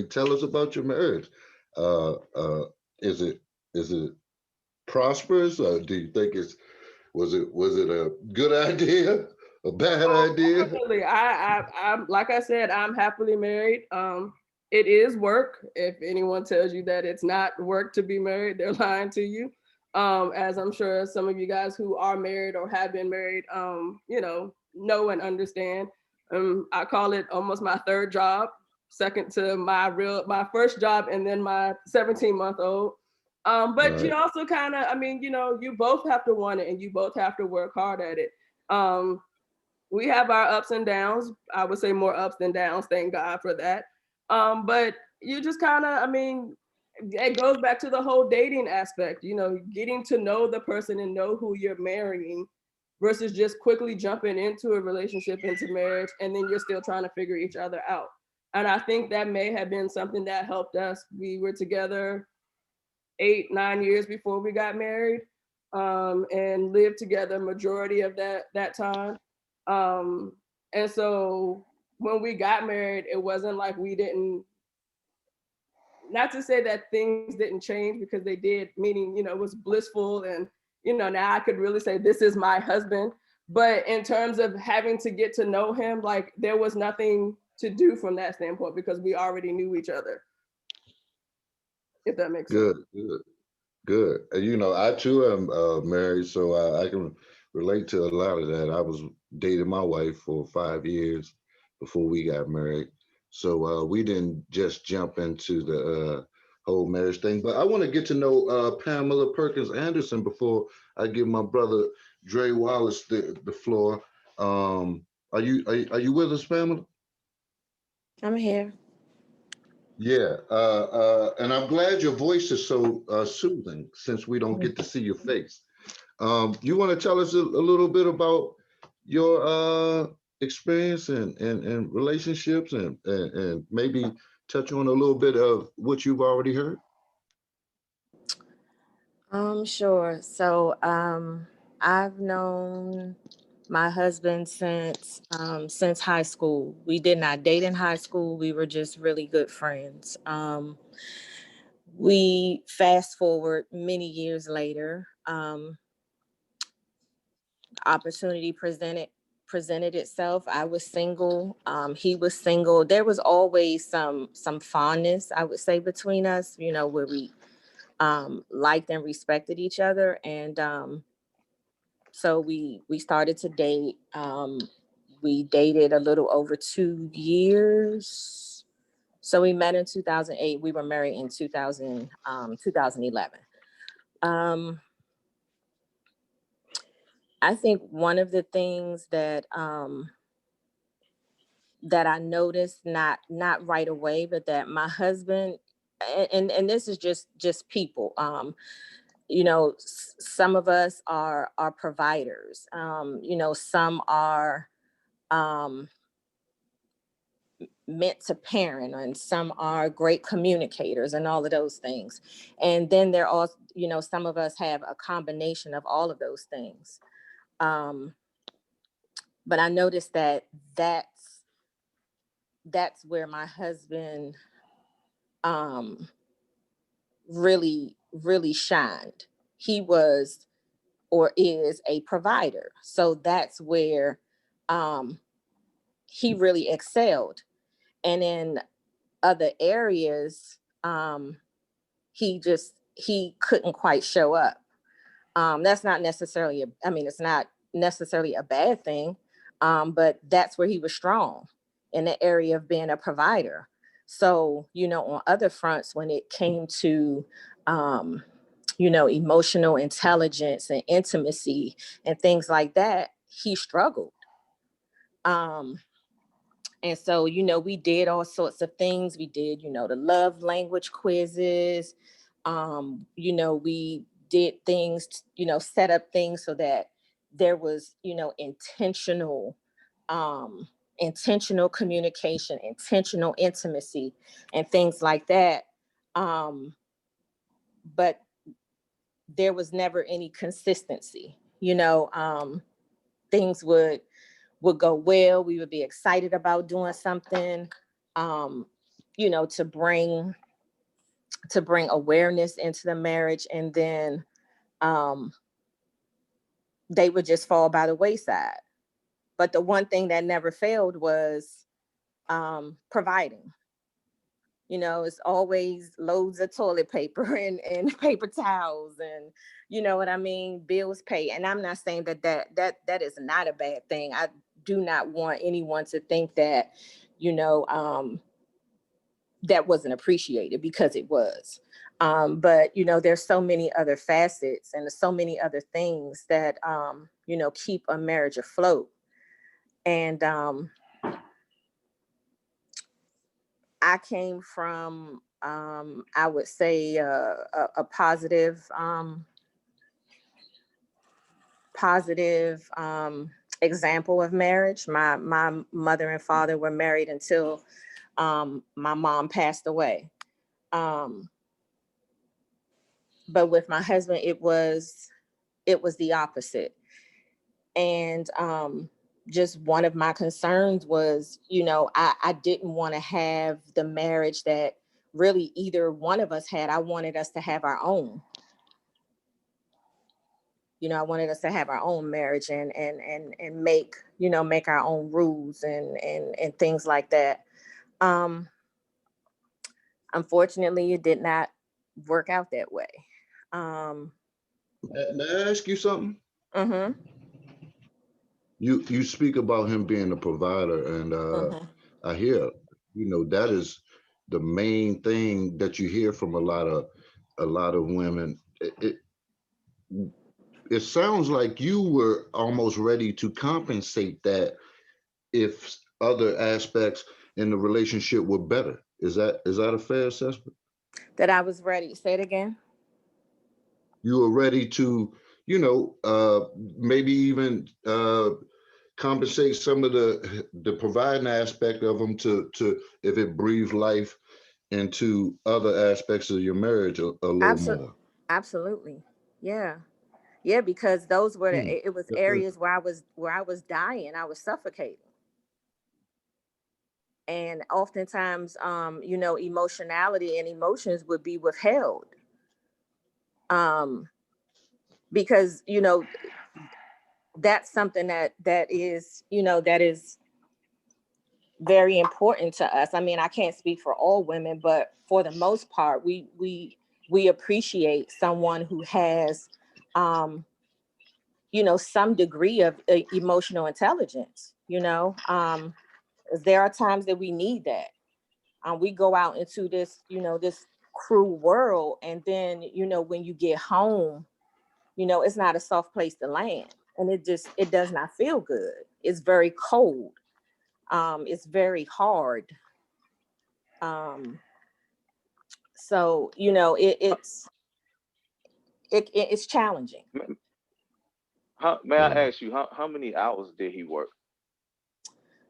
tell us about your marriage. Is it prosperous? Do you think was it a good idea? a bad idea? Definitely. I'm like I said, I'm happily married. It is work. If anyone tells you that it's not work to be married, they're lying to you. As I'm sure some of you guys who are married or have been married, know and understand. I call it almost my third job, second to my first job, and then my 17-month-old. But Right. you also kind of, you both have to want it and you both have to work hard at it. We have our ups and downs. I would say more ups than downs. Thank God for that. But you just kind of, it goes back to the whole dating aspect, getting to know the person and know who you're marrying versus just quickly jumping into a relationship, into marriage, and then you're still trying to figure each other out. And I think that may have been something that helped us. We were together 8-9 years before we got married, and lived together majority of that time. And so when we got married, it wasn't like we didn't, not to say that things didn't change, because they did, meaning, it was blissful and, now I could really say this is my husband. But in terms of having to get to know him, like there was nothing to do from that standpoint because we already knew each other. If that makes sense. Good. I too am married, so I can relate to a lot of that. I was dating my wife for 5 years before we got married. So we didn't just jump into the whole marriage thing. But I want to get to know Pamela Perkins Anderson before I give my brother Dre Wallace the floor. Are you with us, Pamela? I'm here. Yeah, and I'm glad your voice is so soothing since we don't get to see your face. You want to tell us a little bit about your experience and relationships and maybe touch on a little bit of what you've already heard? Sure. So I've known my husband since high school. We did not date in high school. We were just really good friends. We fast forward many years later. Opportunity presented itself. I was single. He was single. There was always some fondness, I would say, between us. Where we liked and respected each other, and so we started to date. We dated a little over 2 years. So we met in 2008. We were married in 2011. I think one of the things that that I noticed, not right away, but that my husband, and this is just people, some of us are providers, some are meant to parent, and some are great communicators and all of those things. And then there are, some of us have a combination of all of those things. But I noticed that's where my husband really, really shined. He was or is a provider. So that's where he really excelled. And in other areas, he couldn't quite show up. That's not necessarily, it's not necessarily a bad thing, but that's where he was strong, in the area of being a provider. So, on other fronts, when it came to, emotional intelligence and intimacy and things like that, he struggled. And so, we did all sorts of things. We did, the love language quizzes. We did things, set up things so that there was, intentional communication, intentional intimacy, and things like that. But there was never any consistency. Things would go well. We would be excited about doing something, to bring awareness into the marriage, and then they would just fall by the wayside. But the one thing that never failed was providing. You know, it's always loads of toilet paper and paper towels, and you know what I mean, bills paid. And I'm not saying that is not a bad thing. I do not want anyone to think that, you know, that wasn't appreciated, because it was. But you know, there's so many other facets and there's so many other things that you know, keep a marriage afloat. And I came from, I would say, a positive example of marriage. My mother and father were married until my mom passed away. But with my husband, it was the opposite. And just one of my concerns was, you know, I didn't want to have the marriage that really either one of us had. I wanted us to have our own. You know, I wanted us to have our own marriage and make, you know, make our own rules and things like that. Unfortunately, it did not work out that way. May I ask you something? Mm-hmm. You speak about him being a provider, and I hear, you know, that is the main thing that you hear from a lot of women. It sounds like you were almost ready to compensate that if other aspects in the relationship were better. Is that a fair assessment? That I was ready. Say it again. You were ready to, you know, maybe even compensate some of the providing aspect of them to if it breathed life into other aspects of your marriage a little more. Absolutely. Yeah. Yeah, because those were it was That's good. areas where I was dying, I was suffocating. And oftentimes, you know, emotionality and emotions would be withheld. Because, you know, that's something that is, you know, that is very important to us. I mean, I can't speak for all women, but for the most part, we appreciate someone who has, you know, some degree of emotional intelligence. You know, there are times that we need that. We go out into this, you know, this cruel world, and then, you know, when you get home, you know, it's not a soft place to land, and it does not feel good. It's very cold. It's very hard. So, you know, it's challenging. May I ask you, how many hours did he work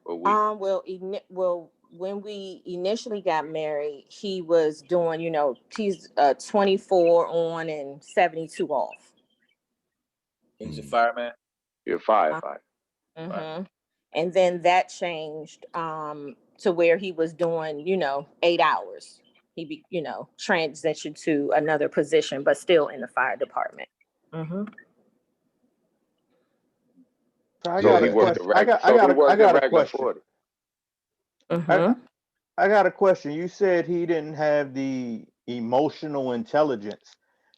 a week? Well, when we initially got married, he was doing, you know, he's 24 on and 72 off. He's a fireman. You're a firefighter. Mm-hmm. And then that changed to where he was doing, you know, 8 hours. He you know, transitioned to another position, but still in the fire department. Mm-hmm. So I So got he a worked question. the I got a regular question. 40. I got a question. You said he didn't have the emotional intelligence.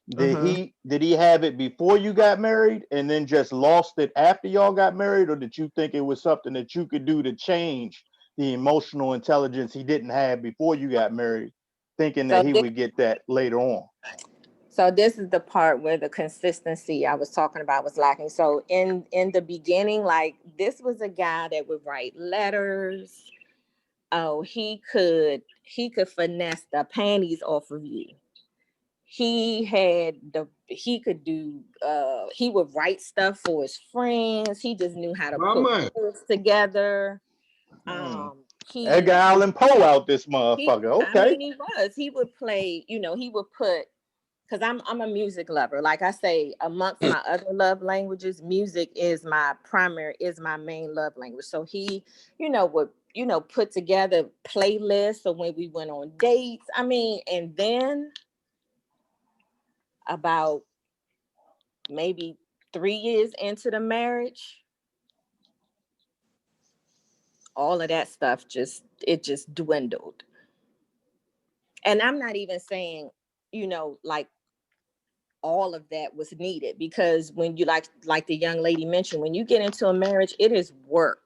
Did he have it before you got married and then just lost it after y'all got married, or did you think it was something that you could do to change the emotional intelligence he didn't have before you got married, thinking that he would get that later on? So this is the part where the consistency I was talking about was lacking. So in the beginning, like, this was a guy that would write letters. Oh, he could finesse the panties off of you. He could do, he would write stuff for his friends. He just knew how to put words together. Edgar Allan Poe out this motherfucker. Okay. I mean, he would play, you know, he would put, because I'm a music lover. Like I say, amongst my other love languages, music is my main love language. So he, you know, would, you know, put together playlists of when we went on dates. I mean, and then about maybe 3 years into the marriage, all of that stuff just dwindled. And I'm not even saying, like all of that was needed, because when you like the young lady mentioned, when you get into a marriage, it is work.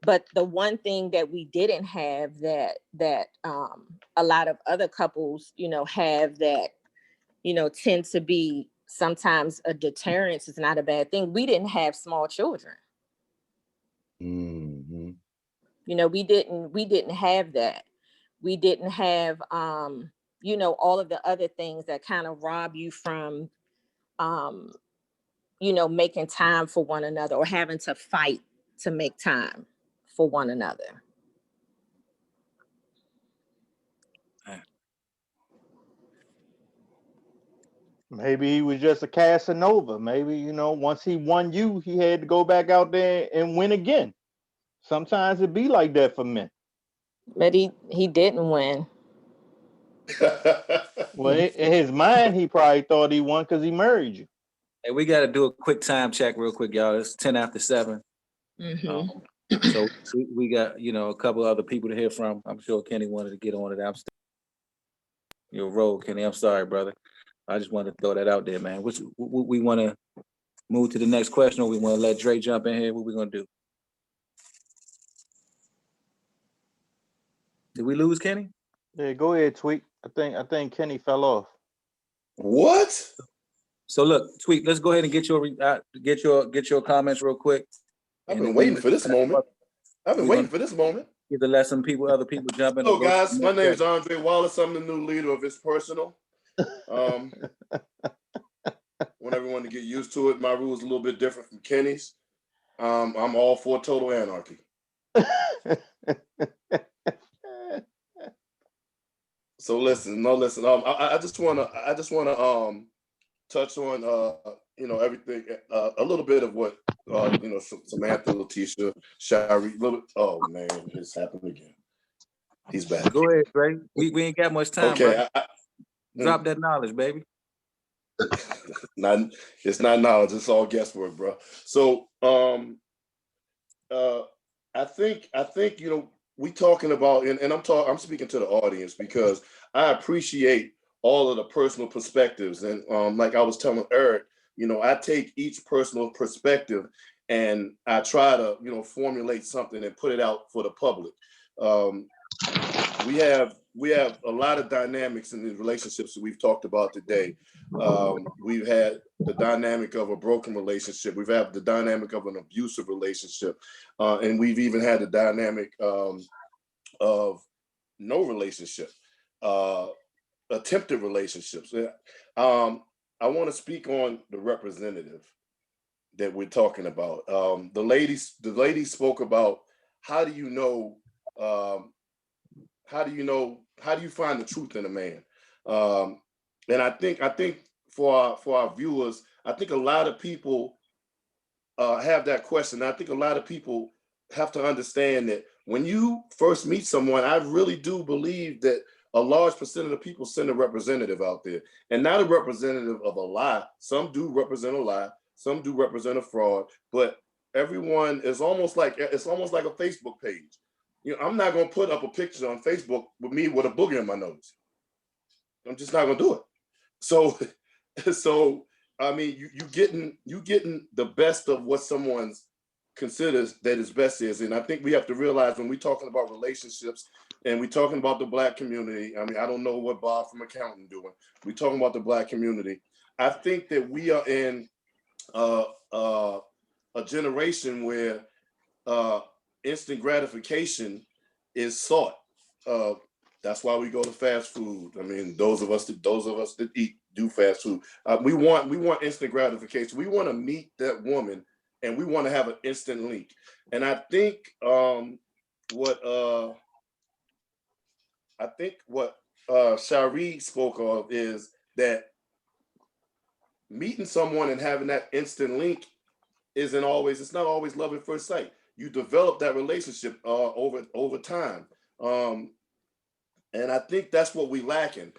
But the one thing that we didn't have that a lot of other couples, have that, tend to be sometimes a deterrence, is not a bad thing. We didn't have small children. Mm-hmm. We didn't have that. We didn't have, all of the other things that kind of rob you from, making time for one another, or having to fight to make time for one another. Maybe he was just a Casanova. Maybe, once he won you, he had to go back out there and win again. Sometimes it be like that for men. But he didn't win. Well, in his mind, he probably thought he won because he married you. Hey, we got to do a quick time check real quick, y'all. It's 10 after 7. So we got, a couple other people to hear from. I'm sure Kenny wanted to get on it. I'm still your role, Kenny. I'm sorry, brother. I just wanted to throw that out there, man. We want to move to the next question, or we want to let Dre jump in here? What we gonna do? Did we lose Kenny? Yeah, go ahead, Tweet. I think Kenny fell off. What? So look, Tweet. Let's go ahead and get your comments real quick. I've been waiting for this moment. Either let some other people jump in. Hello, guys. My name is Andre Wallace. I'm the new leader of It's Personal. Want everyone to get used to it. My rule is a little bit different from Kenny's. I'm all for total anarchy. So listen. I just wanna touch on everything, a little bit of what Samantha, Letitia, Shari. Oh man, it's happened again. He's back. Go ahead, Dre. We ain't got much time. Okay, drop that knowledge, baby. It's not knowledge. It's all guesswork, bro. So I think we talking about, and I'm speaking to the audience because I appreciate all of the personal perspectives, and like I was telling Eric, I take each personal perspective and I try to formulate something and put it out for the public. We have a lot of dynamics in the relationships that we've talked about today. We've had the dynamic of a broken relationship. We've had the dynamic of an abusive relationship. And we've even had the dynamic of no relationship, attempted relationships. I want to speak on the representative that we're talking about. The lady spoke about how do you find the truth in a man? And I think for our viewers, I think a lot of people have that question. I think a lot of people have to understand that when you first meet someone, I really do believe that a large percent of the people send a representative out there, and not a representative of a lie. Some do represent a lie, some do represent a fraud, but everyone is almost like a Facebook page. I'm not going to put up a picture on Facebook with me with a booger in my nose. I'm just not going to do it. So I mean, you getting the best of what someone considers that his best is. And I think we have to realize when we're talking about relationships and we're talking about the Black community, I mean, I don't know what Bob from accounting doing. We're talking about the Black community. I think that we are in a generation where instant gratification is sought. That's why we go to fast food. I mean, those of us that eat do fast food. We want instant gratification. We want to meet that woman, and we want to have an instant link. And I think what Shari spoke of is that meeting someone and having that instant link it's not always love at first sight. You develop that relationship over time. And I think that's what we lacking.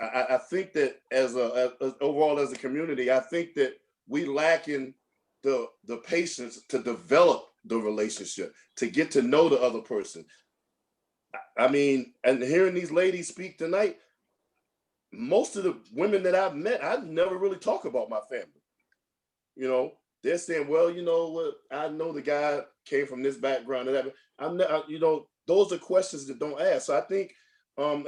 I think that overall as a community, I think that we lacking the patience to develop the relationship, to get to know the other person. I mean, and hearing these ladies speak tonight, most of the women that I've met, I never really talk about my family. You know, they're saying, well, you know what, I know the guy came from this background and that. I'm not, you know, those are questions that don't ask. So I think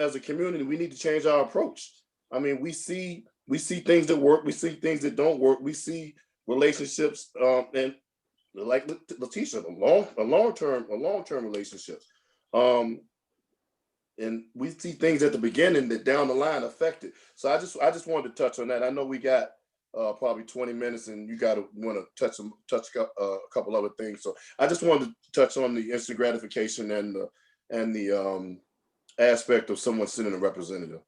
as a community, we need to change our approach. I mean, we see things that work, we see things that don't work, we see relationships and like Letitia, a long-term relationship. And we see things at the beginning that down the line affect it. So I just wanted to touch on that. I know we got probably 20 minutes, and you want to touch a couple other things. So I just wanted to touch on the instant gratification and the aspect of someone sending a representative.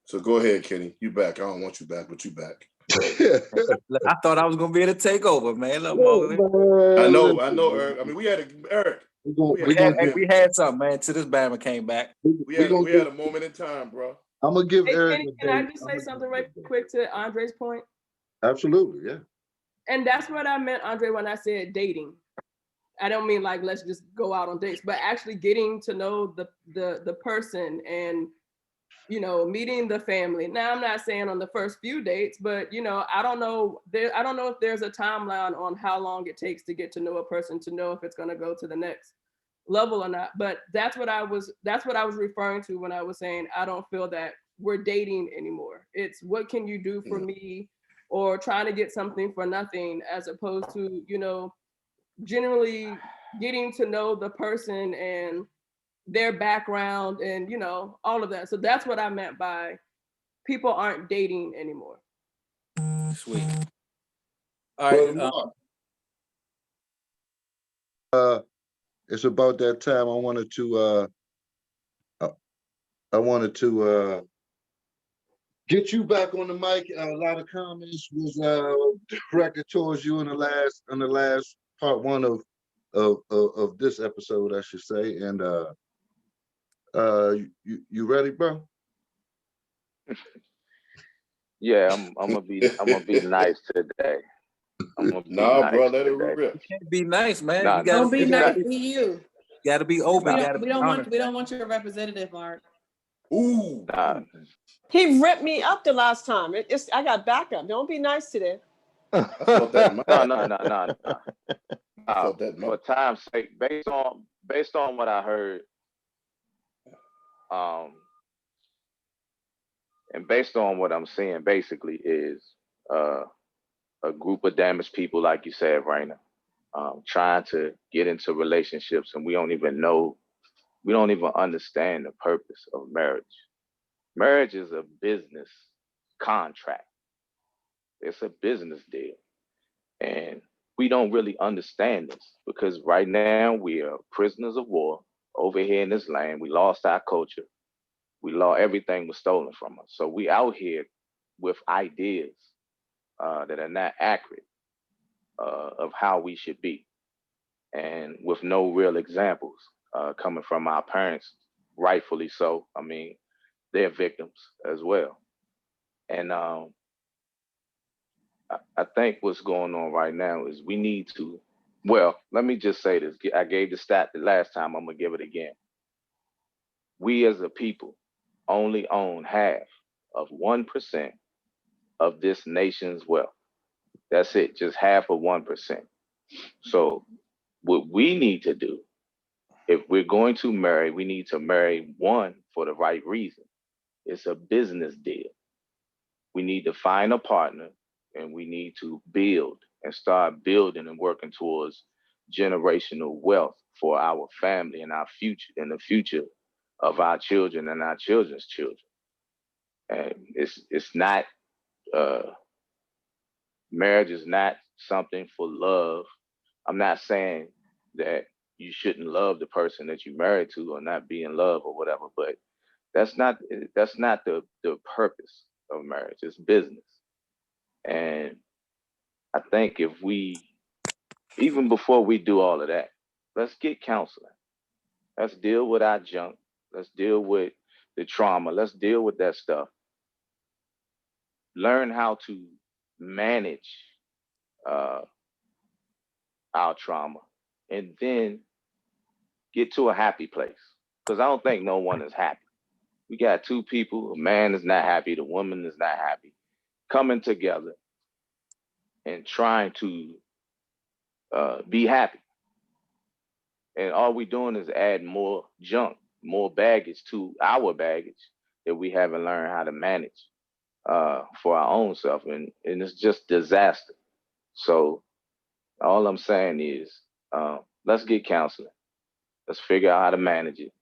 So go ahead, Kenny. You back? I don't want you back, but you back. I thought I was gonna be able to take over, man. Look, I know, Eric. I mean, we had Eric. We had something, man. Till this Bama came back. We had a moment in time, bro. I'm gonna give Eric. Can I just say something right quick to Andre's point? Absolutely, yeah. And that's what I meant, Andre, when I said dating. I don't mean like let's just go out on dates, but actually getting to know the person and, you know, meeting the family. Now, I'm not saying on the first few dates, but, you know, I don't know if there's a timeline on how long it takes to get to know a person to know if it's going to go to the next level or not. But that's what I was referring to when I was saying I don't feel that we're dating anymore. It's what can you do for me, or trying to get something for nothing, as opposed to, you know, generally getting to know the person and their background and, you know, all of that. So that's what I meant by people aren't dating anymore. Sweet. All right. It's about that time. I wanted to get you back on the mic. A lot of comments was directed towards you in the last part one of this episode, I should say. And you ready, bro? Yeah, I'm gonna be nice today. Nah, bro, let it rip. You can't be nice, man. Nah, you gotta, Don't be nice. Be you. Gotta be open. We don't want your representative, Mark. Ooh. Nah. He ripped me up the last time. I got backup. Don't be nice today. I felt that. No. For time's sake, based on what I heard, and based on what I'm seeing, basically is a group of damaged people, like you said, Raina, trying to get into relationships, and we don't even understand the purpose of marriage. Marriage is a business contract. It's a business deal. And we don't really understand this because right now we are prisoners of war over here in this land. We lost our culture. Everything was stolen from us. So we out here with ideas that are not accurate of how we should be, and with no real examples coming from our parents, rightfully so. I mean, they're victims as well. And I think what's going on right now is we need to, well, let me just say this. I gave the stat the last time, I'm gonna give it again. We as a people only own half of 1% of this nation's wealth. That's it, just half of 1%. So what we need to do, if we're going to marry, we need to marry one for the right reason. It's a business deal. We need to find a partner, and we need to build and start building and working towards generational wealth for our family and our future, and the future of our children and our children's children. And it's not, marriage is not something for love. I'm not saying that you shouldn't love the person that you married to or not be in love or whatever, but that's not the purpose of marriage. It's business. And I think if we, even before we do all of that, let's get counseling. Let's deal with our junk. Let's deal with the trauma. Let's deal with that stuff. Learn how to manage our trauma and then get to a happy place. Because I don't think no one is happy. We got two people, a man is not happy, the woman is not happy, coming together and trying to be happy. And all we doing is add more junk, more baggage to our baggage that we haven't learned how to manage for our own self. And it's just disaster. So all I'm saying is let's get counseling. Let's figure out how to manage it,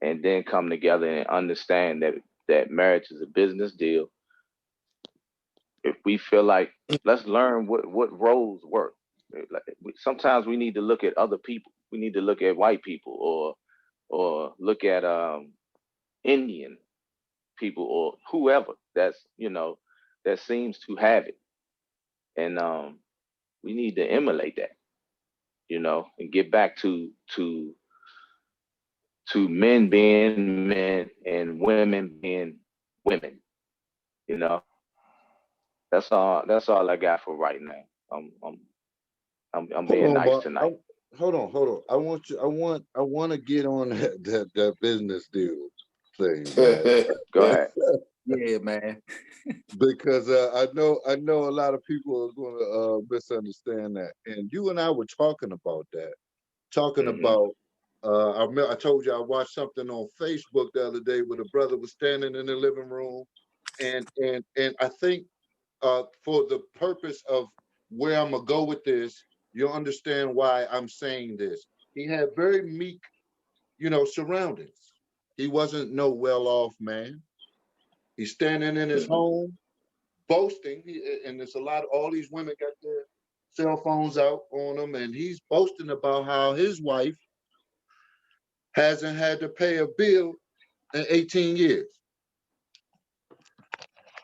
and then come together and understand that marriage is a business deal. If we feel like, let's learn what roles work. Sometimes we need to look at other people. We need to look at white people or look at Indian people or whoever that's, that seems to have it. And we need to emulate that, and get back to men being men and women being women. That's all I got for right now. I'm being nice tonight. Hold on. I want to get on that business deal thing. Go ahead. Yeah, man. Because I know a lot of people are going to misunderstand that. And you and I were talking about that. About I told you I watched something on Facebook the other day where the brother was standing in the living room, and I think for the purpose of where I'm gonna go with this, you'll understand why I'm saying this. He had very meek, surroundings. He wasn't no well-off man. He's standing in his home, boasting, and there's all these women got their cell phones out on them, and he's boasting about how his wife hasn't had to pay a bill in 18 years.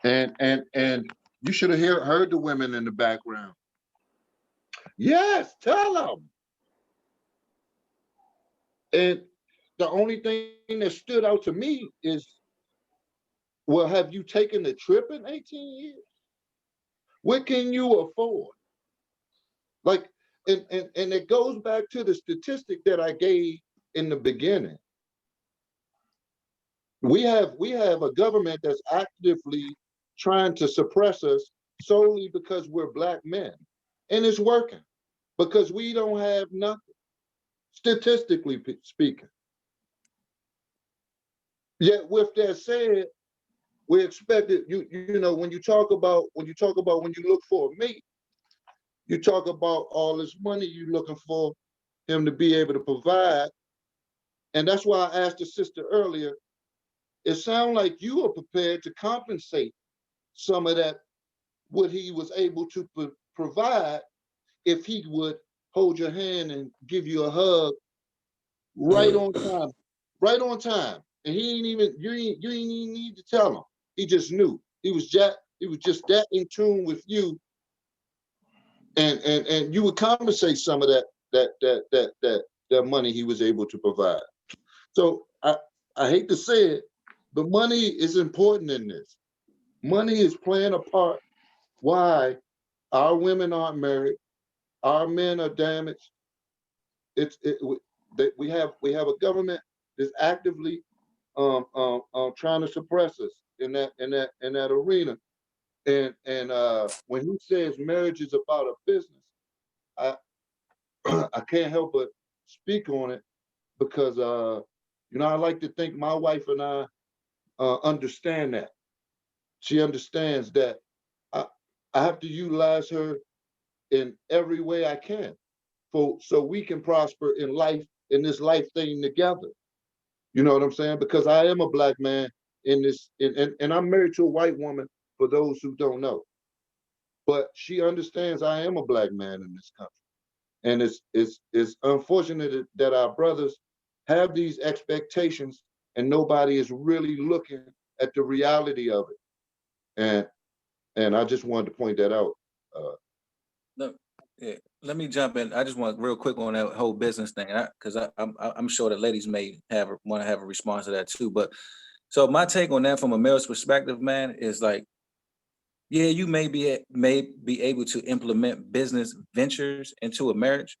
And you should have heard the women in the background. Yes, tell them. And the only thing that stood out to me is, well, have you taken the trip in 18 years? What can you afford? Like, and it goes back to the statistic that I gave in the beginning. We have a government that's actively trying to suppress us solely because we're Black men. And it's working because we don't have nothing, statistically speaking. Yet with that said, we expected when you look for a mate, you talk about all this money you're looking for him to be able to provide. And that's why I asked the sister earlier, it sounds like you are prepared to compensate some of that, what he was able to provide, if he would hold your hand and give you a hug right on time. And you ain't even need to tell him. He just knew. He was just that in tune with you. And you would compensate some of that money he was able to provide. So I hate to say it, but money is important in this. Money is playing a part why our women aren't married, our men are damaged. We have a government that's actively trying to suppress us in that arena. And when he says marriage is about a business, I can't help but speak on it because I like to think my wife and I understand that. She understands that I have to utilize her in every way I can so we can prosper in life, in this life thing together. You know what I'm saying? Because I am a Black man in this, and I'm married to a white woman, for those who don't know. But she understands I am a Black man in this country. And it's unfortunate that our brothers have these expectations and nobody is really looking at the reality of it. And I just wanted to point that out. Let me jump in. I just want real quick on that whole business thing, because I'm sure that ladies may want to have a response to that too. But so my take on that from a male's perspective, man, is like, yeah, you may be able to implement business ventures into a marriage,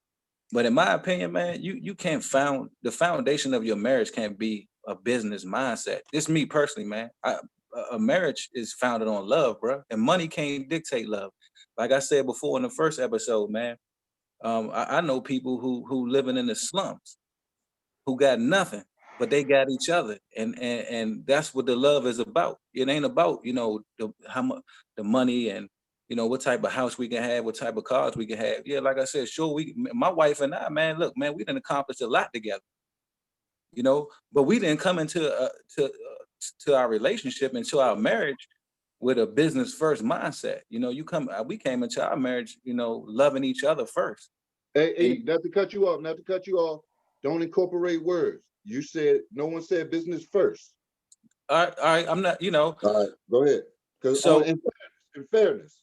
But in my opinion, man, you can't the foundation of your marriage can't be a business mindset. It's me personally, man. A marriage is founded on love, bro, and money can't dictate love. Like I said before in the first episode, man, I know people who living in the slums, who got nothing, but they got each other, and that's what the love is about. It ain't about how much the money and what type of house we can have, what type of cars we can have. Yeah, like I said, sure, my wife and I, man, look, man, we done accomplished a lot together, but we didn't come into to our relationship, into our marriage with a business first mindset. We came into our marriage, loving each other first. Hey, not to cut you off. Don't incorporate words. You said no one said business first. All right, I'm not, All right, go ahead. Because in fairness.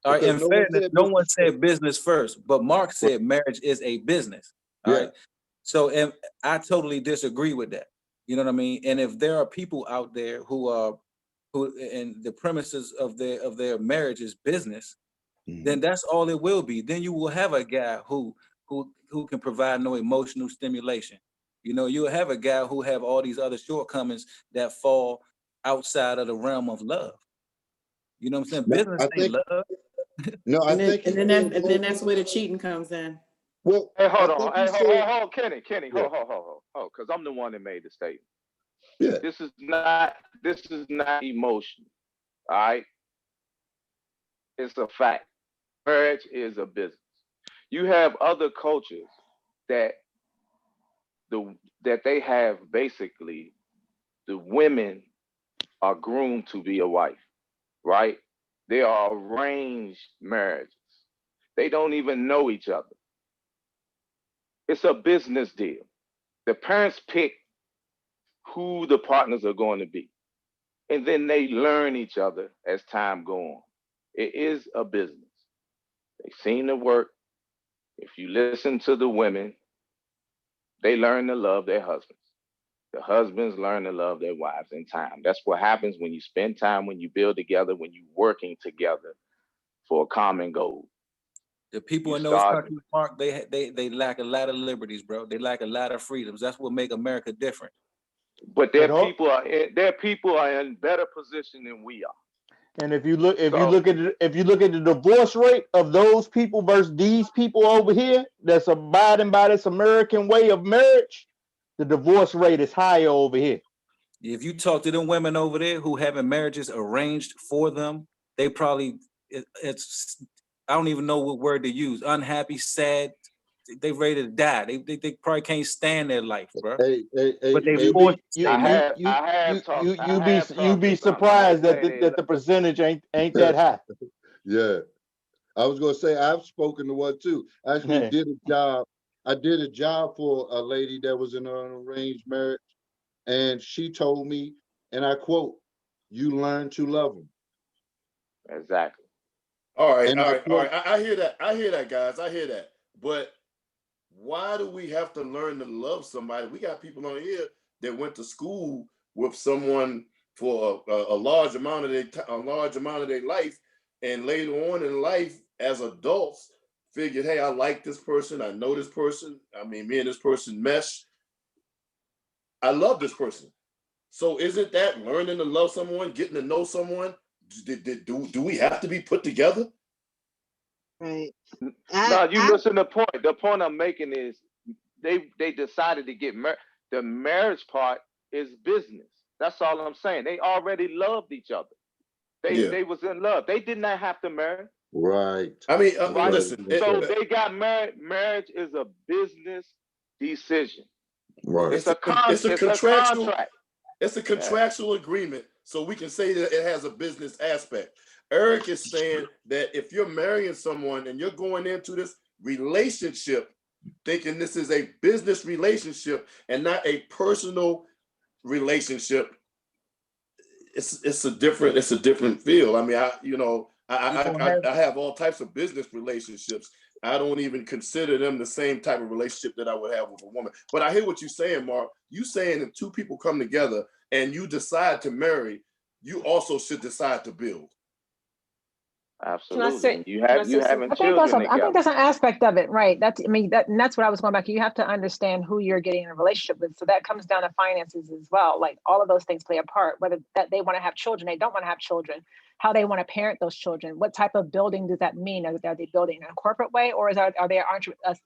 All right, in fairness, no one said business first, but Mark said marriage is a business. All right. So, and I totally disagree with that. You know what I mean? And if there are people out there who and the premises of their marriage is business, then that's all it will be. Then you will have a guy who can provide no emotional stimulation. You'll have a guy who have all these other shortcomings that fall outside of the realm of love. You know what I'm saying? Business ain't love. No, and then that's where the cheating comes in. Well, hey, hold on, Kenny, because I'm the one that made the statement. Yeah. This is not emotion. All right. It's a fact. Marriage is a business. You have other cultures that they have basically the women are groomed to be a wife, right? They are arranged marriages. They don't even know each other. It's a business deal. The parents pick who the partners are going to be, and then they learn each other as time goes on. It is a business. They seem to work. If you listen to the women, they learn to love their husbands. The husbands learn to love their wives in time. That's what happens when you spend time, when you build together, when you're working together for a common goal. The people in those countries, Mark, they lack a lot of liberties, bro. They lack a lot of freedoms. That's what make America different. But their people are in better position than we are. And if you look at the divorce rate of those people versus these people over here that's abiding by this American way of marriage, the divorce rate is higher over here. If you talk to them women over there who having marriages arranged for them, they probably I don't even know what word to use. Unhappy, sad. They ready to die. They probably can't stand their life, bro. But they forced. You be surprised that the percentage ain't that high. Yeah, I was gonna say I've spoken to one too. I actually did a job. I did a job for a lady that was in an arranged marriage, and she told me, and I quote, "You learn to love them." Exactly. All right. I hear that, guys. I hear that. But why do we have to learn to love somebody? We got people on here that went to school with someone for a large amount of their life, and later on in life, as adults, figured, hey, I like this person. I know this person. I mean, me and this person mesh. I love this person. So isn't that learning to love someone, getting to know someone? Do we have to be put together? Right. No, you missing the point. The point I'm making is they decided to get married. The marriage part is business. That's all I'm saying. They already loved each other. They was in love. They did not have to marry. Right. I mean, right? Listen. So they got married. Marriage is a business decision. Right. It's a contract. It's a contractual agreement, so we can say that it has a business aspect. Eric is saying that if you're marrying someone and you're going into this relationship thinking this is a business relationship and not a personal relationship, it's a different feel. I mean, I have all types of business relationships. I don't even consider them the same type of relationship that I would have with a woman. But I hear what you're saying, Mark. You saying if two people come together and you decide to marry, you also should decide to build. Absolutely. And you can I have you say having I think that's children I think together. that's an aspect of it, right? That's, I mean, and that's what I was going back to. You have to understand who you're getting in a relationship with. So that comes down to finances as well. Like all of those things play a part, whether that they want to have children, they don't want to have children, how they want to parent those children, what type of building does that mean? Are they building in a corporate way, or are they an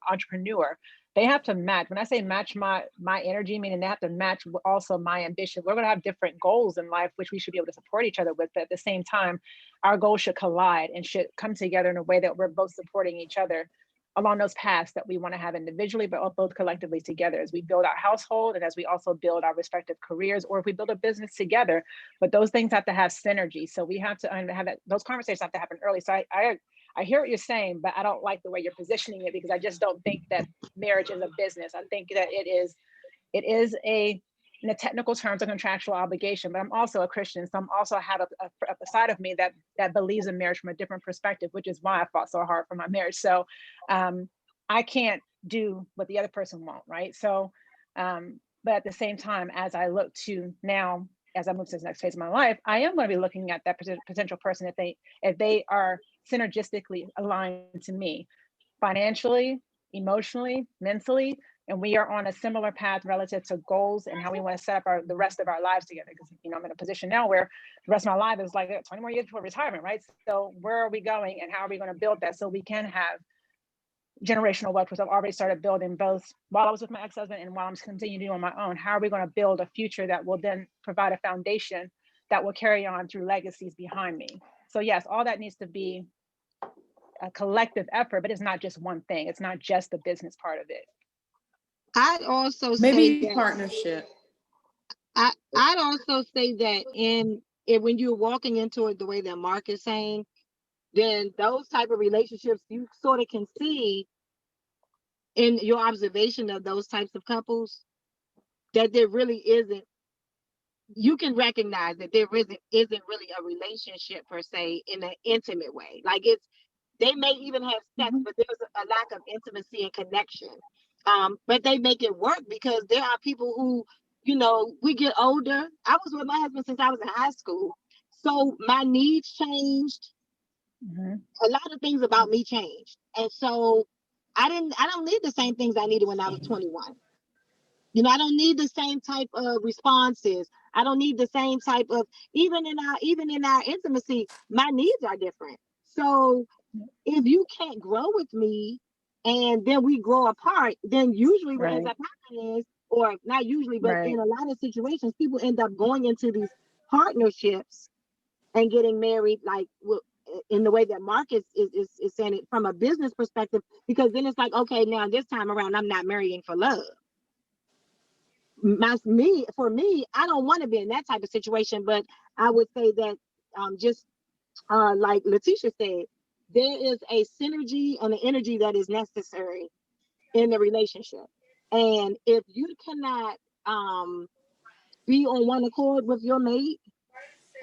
entrepreneur? They have to match. When I say match my energy, meaning they have to match also my ambition. We're going to have different goals in life, which we should be able to support each other with. But at the same time, our goals should collide and should come together in a way that we're both supporting each other along those paths that we want to have individually, but both collectively together as we build our household and as we also build our respective careers, or if we build a business together. But those things have to have synergy. So we have to have that, those conversations have to happen early. So I hear what you're saying, but I don't like the way you're positioning it, because I just don't think that marriage is a business. I think that it is a, in the technical terms, a contractual obligation, but I'm also a Christian. So I'm also have a side of me that believes in marriage from a different perspective, which is why I fought so hard for my marriage. So I can't do what the other person won't, right? So, but at the same time, as I look to now, as I move to the next phase of my life, I am going to be looking at that potential person if they are synergistically aligned to me, financially, emotionally, mentally, and we are on a similar path relative to goals and how we want to set up the rest of our lives together. Because I'm in a position now where the rest of my life is like 20 more years before retirement, right? So where are we going, and how are we going to build that so we can have generational wealth, which I've already started building both while I was with my ex-husband and while I'm continuing to do on my own. How are we going to build a future that will then provide a foundation that will carry on through legacies behind me? So yes, all that needs to be a collective effort, but it's not just one thing. It's not just the business part of it. I'd also Maybe say that partnership. I'd also say that when you're walking into it the way that Mark is saying, then those type of relationships you sort of can see in your observation of those types of couples that there really isn't. You can recognize that there isn't really a relationship per se in an intimate way. Like they may even have sex, but there's a lack of intimacy and connection. But they make it work because there are people who, we get older. I was with my husband since I was in high school. So my needs changed. A lot of things about me changed. And so I don't need the same things I needed when I was 21. I don't need the same type of responses. I don't need the same type of, even in our intimacy, my needs are different. So if you can't grow with me and then we grow apart, then usually what ends up happening is, or not usually, but in a lot of situations, people end up going into these partnerships and getting married, like in the way that Mark is saying it from a business perspective, because then it's like, okay, now this time around, I'm not marrying for love. For me, I don't want to be in that type of situation, but I would say that just like Letitia said, there is a synergy and an energy that is necessary in the relationship. And if you cannot be on one accord with your mate,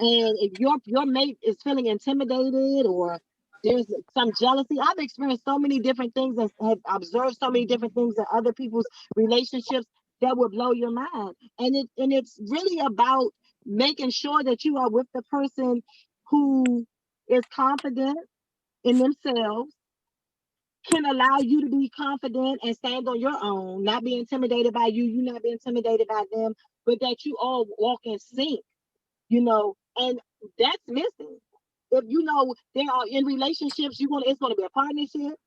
and if your mate is feeling intimidated or there's some jealousy, I've experienced so many different things and have observed so many different things in other people's relationships that will blow your mind. And it's really about making sure that you are with the person who is confident in themselves, can allow you to be confident and stand on your own, not be intimidated by you not be intimidated by them, but that you all walk in sync, and that's missing. If they are in relationships, it's going to be a partnership.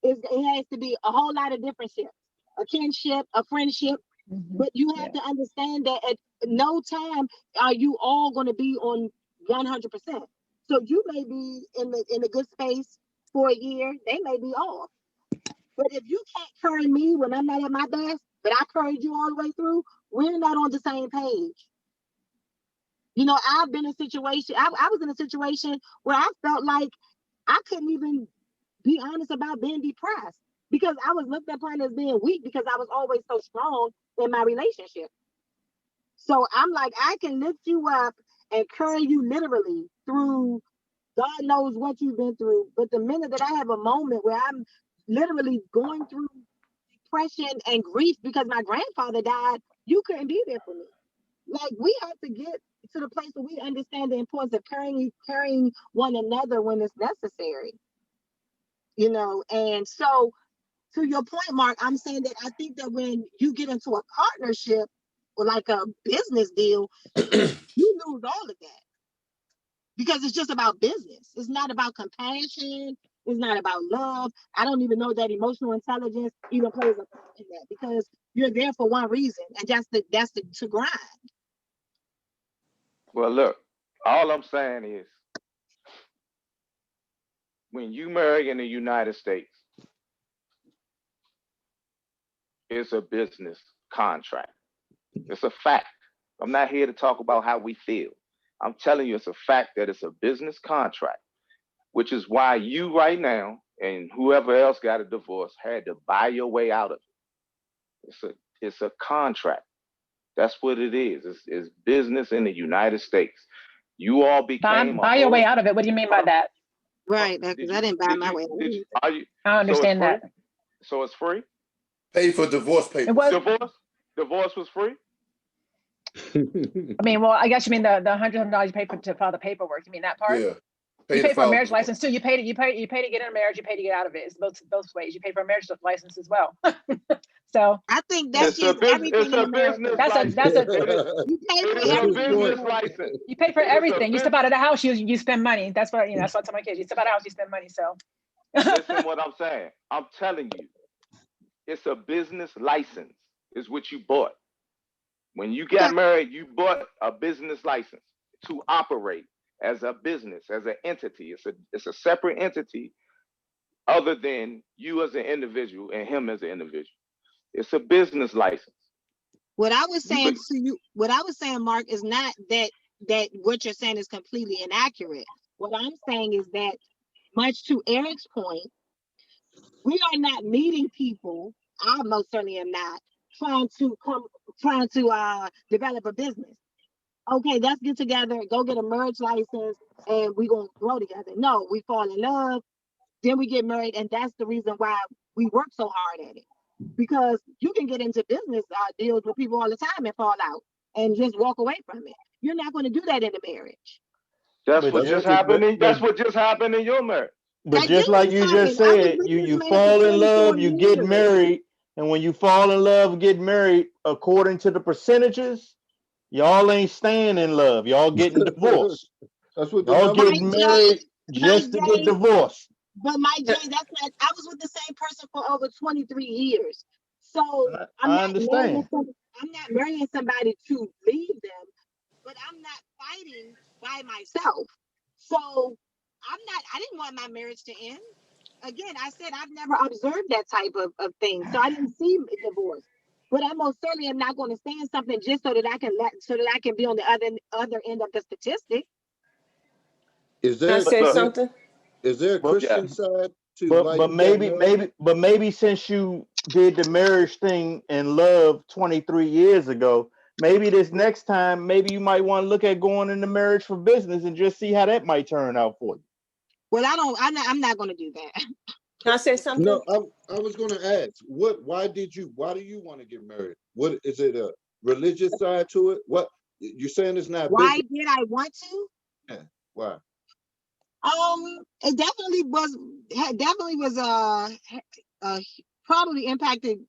It has to be a whole lot of different ships, a kinship, a friendship. But you have to understand that at no time are you all going to be on 100%. So you may be in a good space for a year, they may be off. But if you can't carry me when I'm not at my best, but I carried you all the way through, we're not on the same page. I've been in a situation, I was in a situation where I felt like I couldn't even be honest about being depressed because I was looked upon as being weak because I was always so strong in my relationship. So I'm like, I can lift you up and carry you literally through God knows what you've been through. But the minute that I have a moment where I'm literally going through depression and grief because my grandfather died, you couldn't be there for me. Like, we have to get to the place where we understand the importance of carrying one another when it's necessary. You know, and so to your point, Mark, I'm saying that I think that when you get into a partnership or like a business deal, you lose all of that because it's just about business. It's not about compassion. It's not about love. I don't even know that emotional intelligence even plays a part in that because you're there for one reason, and that's to grind. Well, look, all I'm saying is when you marry in the United States, it's a business contract. It's a fact. I'm not here to talk about how we feel. I'm telling you, it's a fact that it's a business contract, which is why you right now and whoever else got a divorce had to buy your way out of it. It's a contract. That's what it is. It's business in the United States. You all became buy your way out of it. What do you mean by that? Right, because I didn't buy my way. I don't understand that. So it's free? Pay for divorce papers. Divorce was free? I mean, well, I guess you mean the $100 you pay to file the paperwork. You mean that part? Yeah. You pay for a marriage license too. You pay to get in a marriage. You pay to get out of it. It's both ways. You pay for a marriage license as well. So I think that's just everything in America. You pay for everything. You pay for everything. You step out of the house, you spend money. That's what that's what I tell my kids. You step out of the house, you spend money. So listen what I'm saying. I'm telling you, it's a business license. Is what you bought. When you got married, you bought a business license to operate as a business, as an entity. It's a separate entity other than you as an individual and him as an individual. It's a business license. What I was saying Mark, is not that what you're saying is completely inaccurate. What I'm saying is that, much to Eric's point, we are not meeting people. I most certainly am not trying to develop a business. Okay, let's get together, go get a marriage license, and we're gonna grow together. No, we fall in love, then we get married, and that's the reason why we work so hard at it. Because you can get into business deals with people all the time and fall out and just walk away from it. You're not going to do that in a marriage. That's what just happened in your marriage. But just like you just said, you fall in love, you get married, and when you fall in love, get married, according to the percentages, y'all ain't staying in love. Y'all getting divorced. That's what y'all getting married just to get divorced. But Mike J, that's not. I was with the same person for over 23 years, so I understand. I'm not marrying somebody to leave them, but I'm not fighting by myself. So I didn't want my marriage to end. Again, I said I've never observed that type of thing, so I didn't see divorce. But I most certainly am not going to stay in something just so that I can be on the other end of the statistic. Is there something? Is there a Christian side to but maybe since you did the marriage thing in love 23 years ago, maybe this next time, maybe you might want to look at going into marriage for business and just see how that might turn out for you. Well, I'm not going to do that. Can I say something? No, I was going to ask, why do you want to get married? What is it, a religious side to it? What you're saying is not why business. Did I want to? Yeah, why? It definitely was probably impacted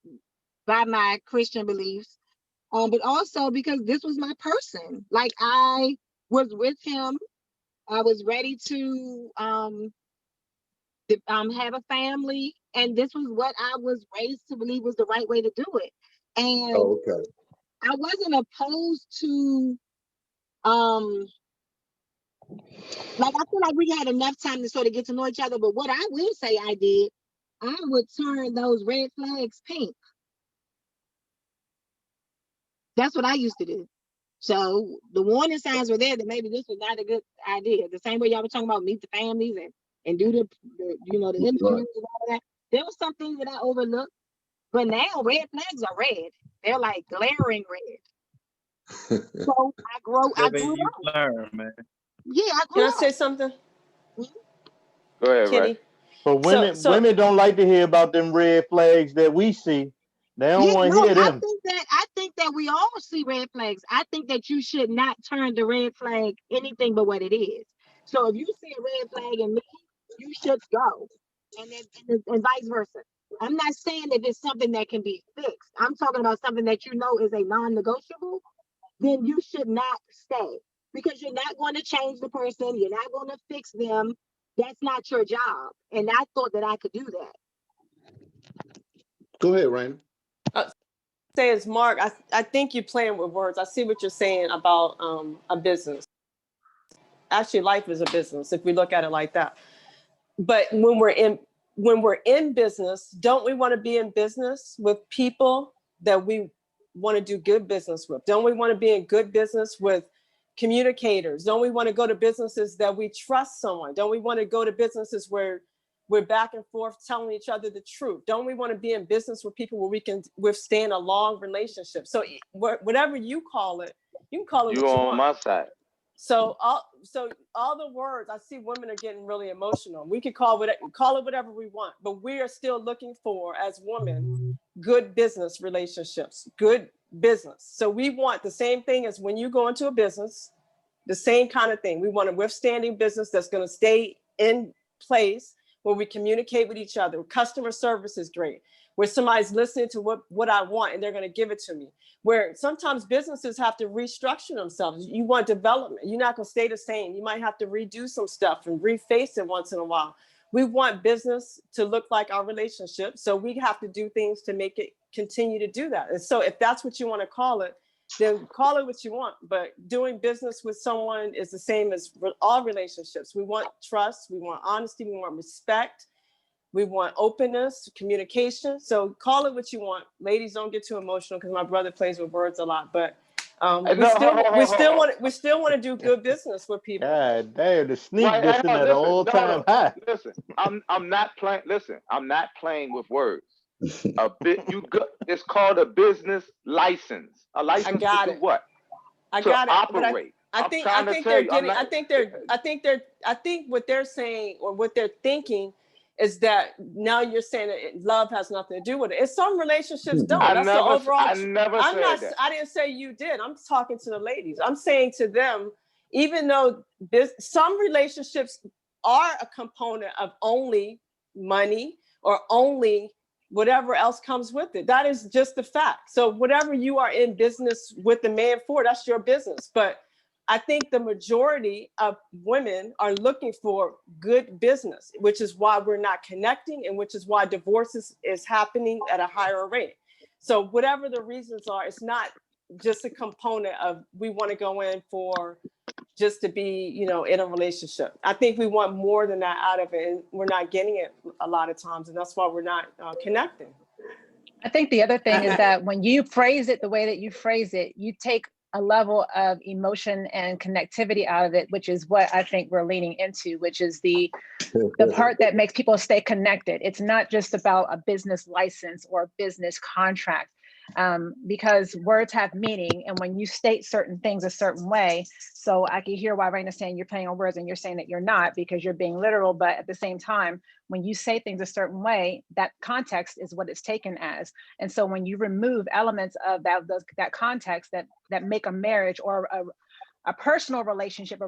by my Christian beliefs, but also because this was my person. Like, I was with him, I was ready to have a family, and this was what I was raised to believe was the right way to do it. And I wasn't opposed to like, I feel like we had enough time to sort of get to know each other, but what I will say I did, I would turn those red flags pink. That's what I used to do. So the warning signs were there that maybe this was not a good idea. The same way y'all were talking about meet the families and do the interviews and all that. There was some things that I overlooked, but now red flags are red. They're like glaring red. So I grew up. Learn, man. Yeah, I grew Can I up. say something? Go ahead, Kitty. Ray. But women don't like to hear about them red flags that we see. They don't want to hear them. I think that we all see red flags. I think that you should not turn the red flag anything but what it is. So if you see a red flag in me, you should go, and vice versa. I'm not saying that it's something that can be fixed. I'm talking about something that you know is a non-negotiable. Then you should not stay, because you're not going to change the person. You're not going to fix them. That's not your job. And I thought that I could do that. Go ahead, Raina. Say as Mark, I think you're playing with words. I see what you're saying about a business. Actually, life is a business if we look at it like that. But when we're in business, don't we want to be in business with people that we want to do good business with? Don't we want to be in good business with communicators? Don't we want to go to businesses that we trust someone? Don't we want to go to businesses where we're back and forth telling each other the truth? Don't we want to be in business with people where we can withstand a long relationship? So whatever you call it, you can call it You what you on want. my side. So all the words, I see women are getting really emotional. We could call it whatever we want, but we are still looking for, as women, good business relationships, good business. So we want the same thing as when you go into a business, the same kind of thing. We want a withstanding business that's going to stay in place, where we communicate with each other. Customer service is great, where somebody's listening to what I want and they're going to give it to me. Where sometimes businesses have to restructure themselves. You want development. You're not going to stay the same. You might have to redo some stuff and reface it once in a while. We want business to look like our relationship. So we have to do things to make it continue to do that. And so if that's what you want to call it, then call it what you want. But doing business with someone is the same as all relationships. We want trust, we want honesty, we want respect, we want openness, communication. So call it what you want. Ladies, don't get too emotional, because my brother plays with words a lot. But we still want to do good business with people. God damn, the sneak dissing at an all-time high. Listen, I'm not playing. Listen, I'm not playing with words. It's called a business license. A license to do what? I got it. Operate. I think what they're saying, or what they're thinking, is that now you're saying that love has nothing to do with it. It's some relationships don't. I didn't say you did. I'm talking to the ladies. I'm saying to them, even though some relationships are a component of only money or only whatever else comes with it. That is just the fact. So whatever you are in business with the man for, that's your business. But I think the majority of women are looking for good business, which is why we're not connecting, and which is why divorces is happening at a higher rate. So whatever the reasons are, it's not just a component of we want to go in for just to be, in a relationship. I think we want more than that out of it, and we're not getting it a lot of times, and that's why we're not connecting. I think the other thing is that when you phrase it the way that you phrase it, you take a level of emotion and connectivity out of it, which is what I think we're leaning into, which is the part that makes people stay connected. It's not just about a business license or a business contract. Because words have meaning, and when you state certain things a certain way, so I can hear why Raina's saying you're playing on words and you're saying that you're not, because you're being literal. But at the same time, when you say things a certain way, that context is what it's taken as. And so when you remove elements of that context that make a marriage or a personal relationship,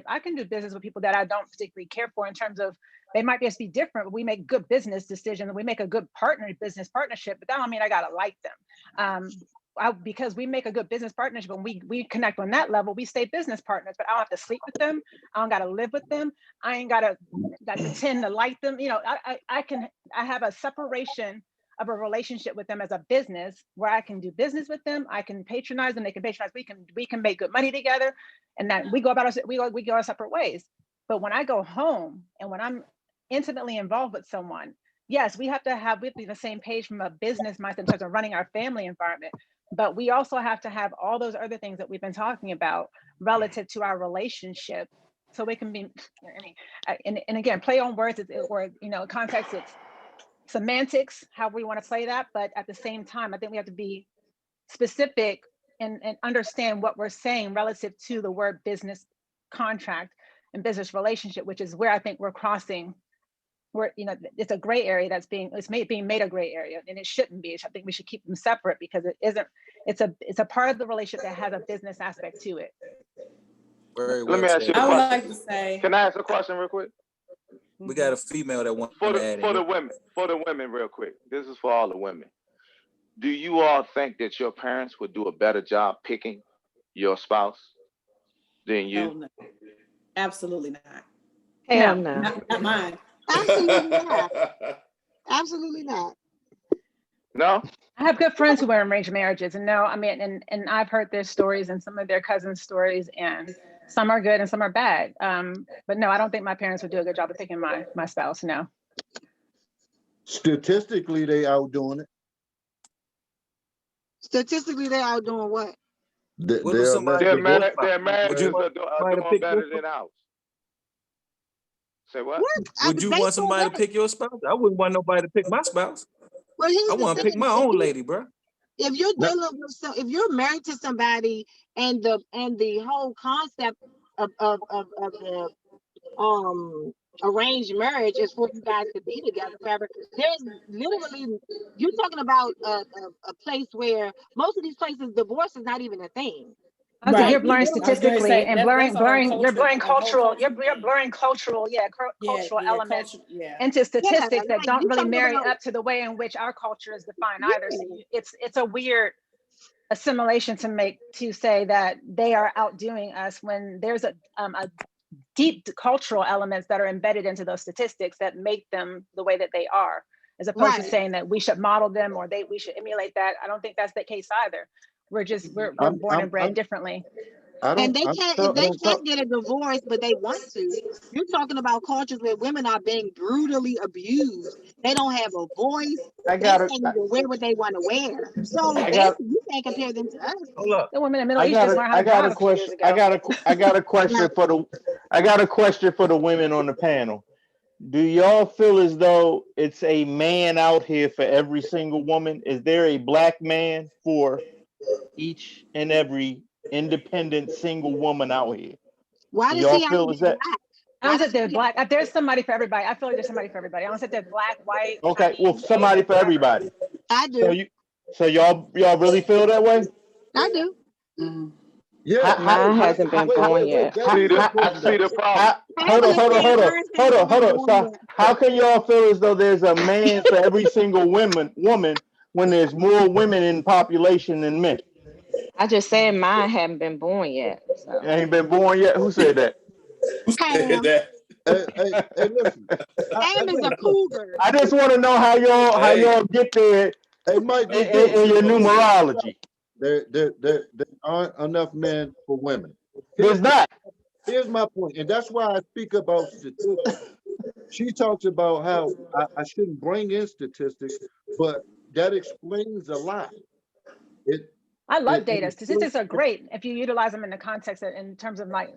I can do business with people that I don't particularly care for in terms of, they might just be different, but we make good business decisions. We make a good business partnership, but that don't mean I gotta like them. Because we make a good business partnership and we connect on that level, we stay business partners, but I don't have to sleep with them. I don't gotta live with them. I ain't gotta pretend to like them. I have a separation of a relationship with them as a business, where I can do business with them. I can patronize them. They can patronize. We can make good money together, and that we go our separate ways. But when I go home and when I'm intimately involved with someone, yes, we have to be on the same page from a business mindset in terms of running our family environment. But we also have to have all those other things that we've been talking about relative to our relationship, so we can be. And again, play on words, or context. It's semantics, how we want to play that. But at the same time, I think we have to be specific and understand what we're saying relative to the word business contract and business relationship, which is where I think we're crossing. Where it's a gray area being made a gray area, and it shouldn't be. I think we should keep them separate, because it's a part of the relationship that has a business aspect to it. Very Let well me ask you said. a I would question. like to say, Can I ask a question real quick? We got a female that wants For to the add for in. the women, real quick. This is for all the women. Do you all think that your parents would do a better job picking your spouse than you? hell no. Absolutely not. Hell No. no. Not mine. Absolutely not. Absolutely not. No? I have good friends who are in arranged marriages, and no, I mean, and I've heard their stories and some of their cousins' stories, and some are good and some are bad. But no, I don't think my parents would do a good job of picking my spouse. No. Statistically, they outdoing it. Statistically, they're out doing what? What if They're somebody less Their, divorced. their marriages you want are somebody to doing pick better your than ours. Say what? What? Would you Based want on somebody to what? pick your spouse? I wouldn't want nobody to pick my spouse. Well, here's I the want to pick thing. my own lady, bro. If you're No. dealing with if you're married to somebody and the whole concept of the arranged marriage is for you guys to be together forever, there's literally, you're talking about a place where most of these places divorce is not even a thing. I was like, you're Right. blurring I was gonna statistically say, and that's a whole you're blurring culture, a whole cultural, culture. you're blurring cultural, cultural elements culture, yeah. into statistics that like don't you really talking marry about, up to the way in which our culture is defined yeah. either. So it's a weird assimilation to say that they are outdoing us when there's a deep cultural elements that are embedded into those statistics that make them the way that they are, as opposed to Right. saying that we should model them or we should emulate that. I don't think that's the case either. We're I'm- born and I'm- bred I'm- differently. And they can't get a divorce, but they want to. You're talking about cultures where women are being brutally abused. They don't have a voice. I They got can't a, even wear what they want to wear. So I got, you can't compare them to us. Hold up. The women in the Middle East just learned how to drive a few years ago. I got a question for the women on the panel. Do y'all feel as though it's a man out here for every single woman? Is there a black man for each and every independent single woman out here? Why Do does he y'all have feel to is be that? black? I don't say they're black. There's somebody for everybody. I feel like there's somebody for everybody. I don't say they're black, white, Okay, well, Chinese, somebody Asian, for whatever. everybody. I do. So y'all really feel that way? I do. Yeah. Mine hasn't been born yet. That's a good question, See the though. problem. Hold on. So how can y'all feel as though there's a man for every single woman when there's more women in population than men? I just said mine haven't been born yet. So. Ain't been born yet. Who said that? Pam. Hey, listen. Pam is a cougar. I just want to know how y'all get there Hey, Mike, in your numerology. There aren't enough men for women. There's not. Here's my point, and that's why I speak about statistics. She talks about how I shouldn't bring in statistics, but that explains a lot. I love It data. explains- Statistics are great if you utilize them in the context in terms of I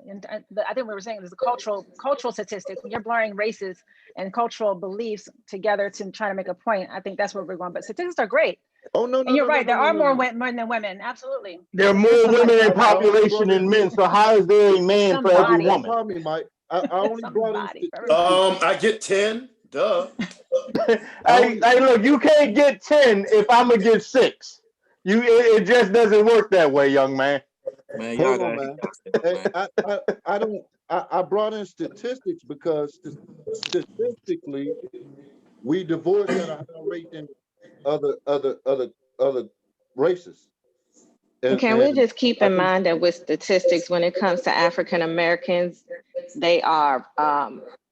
think we were saying there's a cultural statistics. When you're blurring races and cultural beliefs together to try to make a point, I think that's where we're going. But statistics are great. Oh no, And you're right. There are more men than women. Absolutely. There are more women in population than men. So how is there a man for every woman? Probably, Mike. I only brought in statistics. I get 10. Duh. Hey, look, you can't get 10 if I'm gonna get 6. It just doesn't work that way, young man. Man, Hold y'all on, got man. I brought in statistics because statistically we divorce at a higher rate than other races. Can we just keep in mind that with statistics, when it comes to African Americans, they are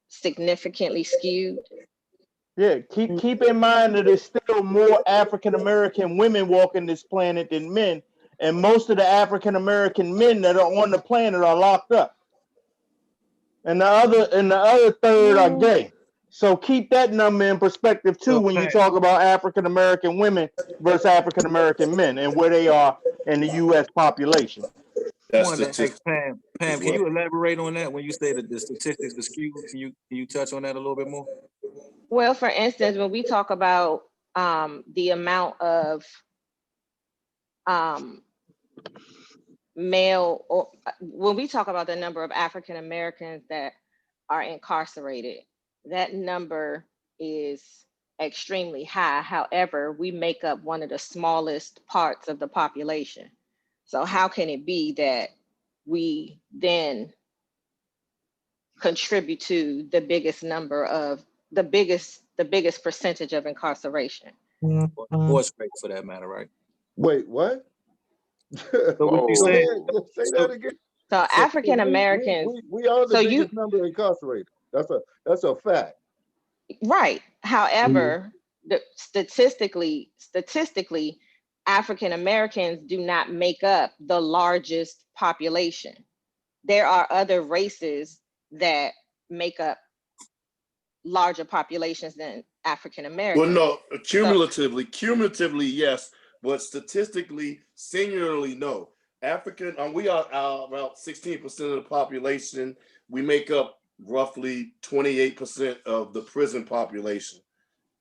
significantly skewed? Yeah, keep in mind that there's still more African American women walking this planet than men, and most of the African American men that are on the planet are locked up, and the other third are gay. So keep that number in perspective too when you talk about African American women versus African American men and where they are in the U.S. population. I wanted to ask Pam, can you elaborate on that when you say that the statistics are skewed? Can you touch on that a little bit more? Well, for instance, when we talk about the amount of male, or when we talk about the number of African Americans that are incarcerated, that number is extremely high. However, we make up one of the smallest parts of the population. So how can it be that we then contribute to the biggest number of the biggest percentage of incarceration? Divorce rate for that matter, right? Wait, what? So what you Go saying? ahead, say that again. So African Americans, We are the so biggest number incarcerated. That's a fact. right. However, statistically, African Americans do not make up the largest population. There are other races that make up larger populations than African Americans. Well, no, cumulatively, yes, but statistically, singularly, no. We are about 16% of the population. We make up roughly 28% of the prison population.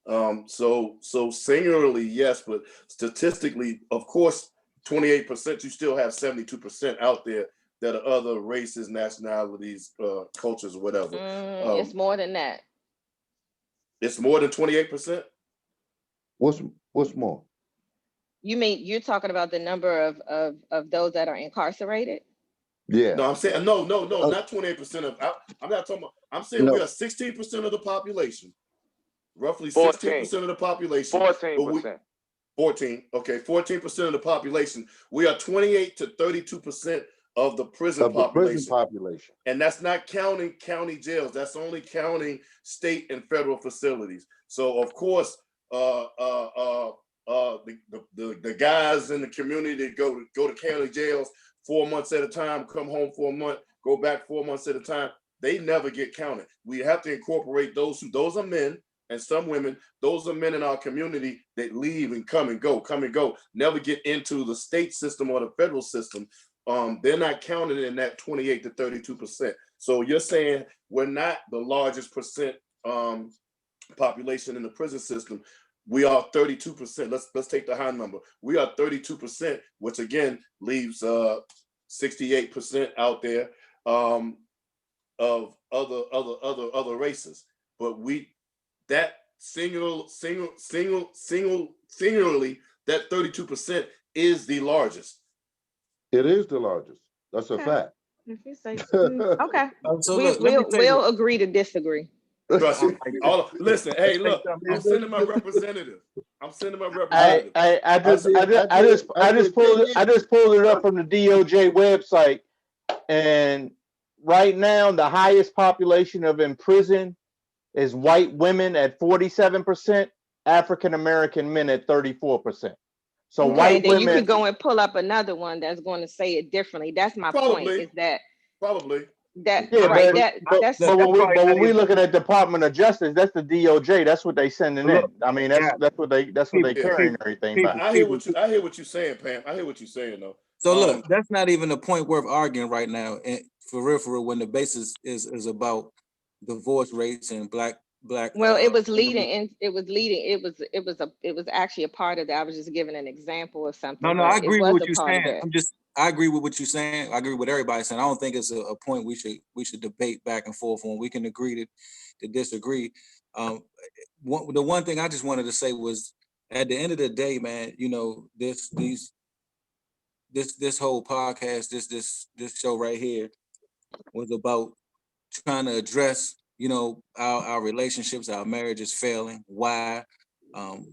So singularly, yes, but statistically, of course, 28%, you still have 72% out there that are other races, nationalities, cultures, whatever. It's more than that. It's more than 28%? What's more? You mean you're talking about the number of those that are incarcerated? Yeah. No, I'm saying no, not 28% of. I'm not talking about. I'm saying we are 16% of the population, roughly 16% of the population. 14%. 14. Okay, 14% of the population. We are 28 to 32% of the prison population. And that's not counting county jails. That's only counting state and federal facilities. So of course, the guys in the community that go to county jails 4 months at a time, come home for a month, go back 4 months at a time, they never get counted. We have to incorporate those are men and some women. Those are men in our community that leave and come and go, never get into the state system or the federal system. They're not counted in that 28 to 32%. So you're saying we're not the largest percent population in the prison system. We are 32%. Let's take the high number. We are 32%, which again leaves 68% out there of other races. But that singularly, that 32% is the largest. It is the largest. That's a fact. If you say okay, So we'll agree to disagree. Trust me. Listen, hey, look, I'm sending my representative. I just pulled it up from the DOJ website, and right now the highest population of imprisoned is white women at 47%, African American men at 34%. So okay, white then women. You could go and pull up another one that's going to say it differently. That's my point. Is that probably that yeah, right? But when we looking at Department of Justice, that's the DOJ. That's what they sending in. I mean, that's what they carrying everything by. I hear what you're saying, Pam. I hear what you're saying though. So look, that's not even a point worth arguing right now. And for real, when the basis is about divorce rates and black. Well, it was leading. It was actually a part of that. I was just giving an example of something. No, I agree with what you're saying. I agree with what you're saying. I agree with everybody saying. I don't think it's a point we should debate back and forth on. We can agree to disagree. The one thing I just wanted to say was, at the end of the day, man, you know, this whole podcast, this show right here was about trying to address, you know, our relationships, our marriages failing. Why?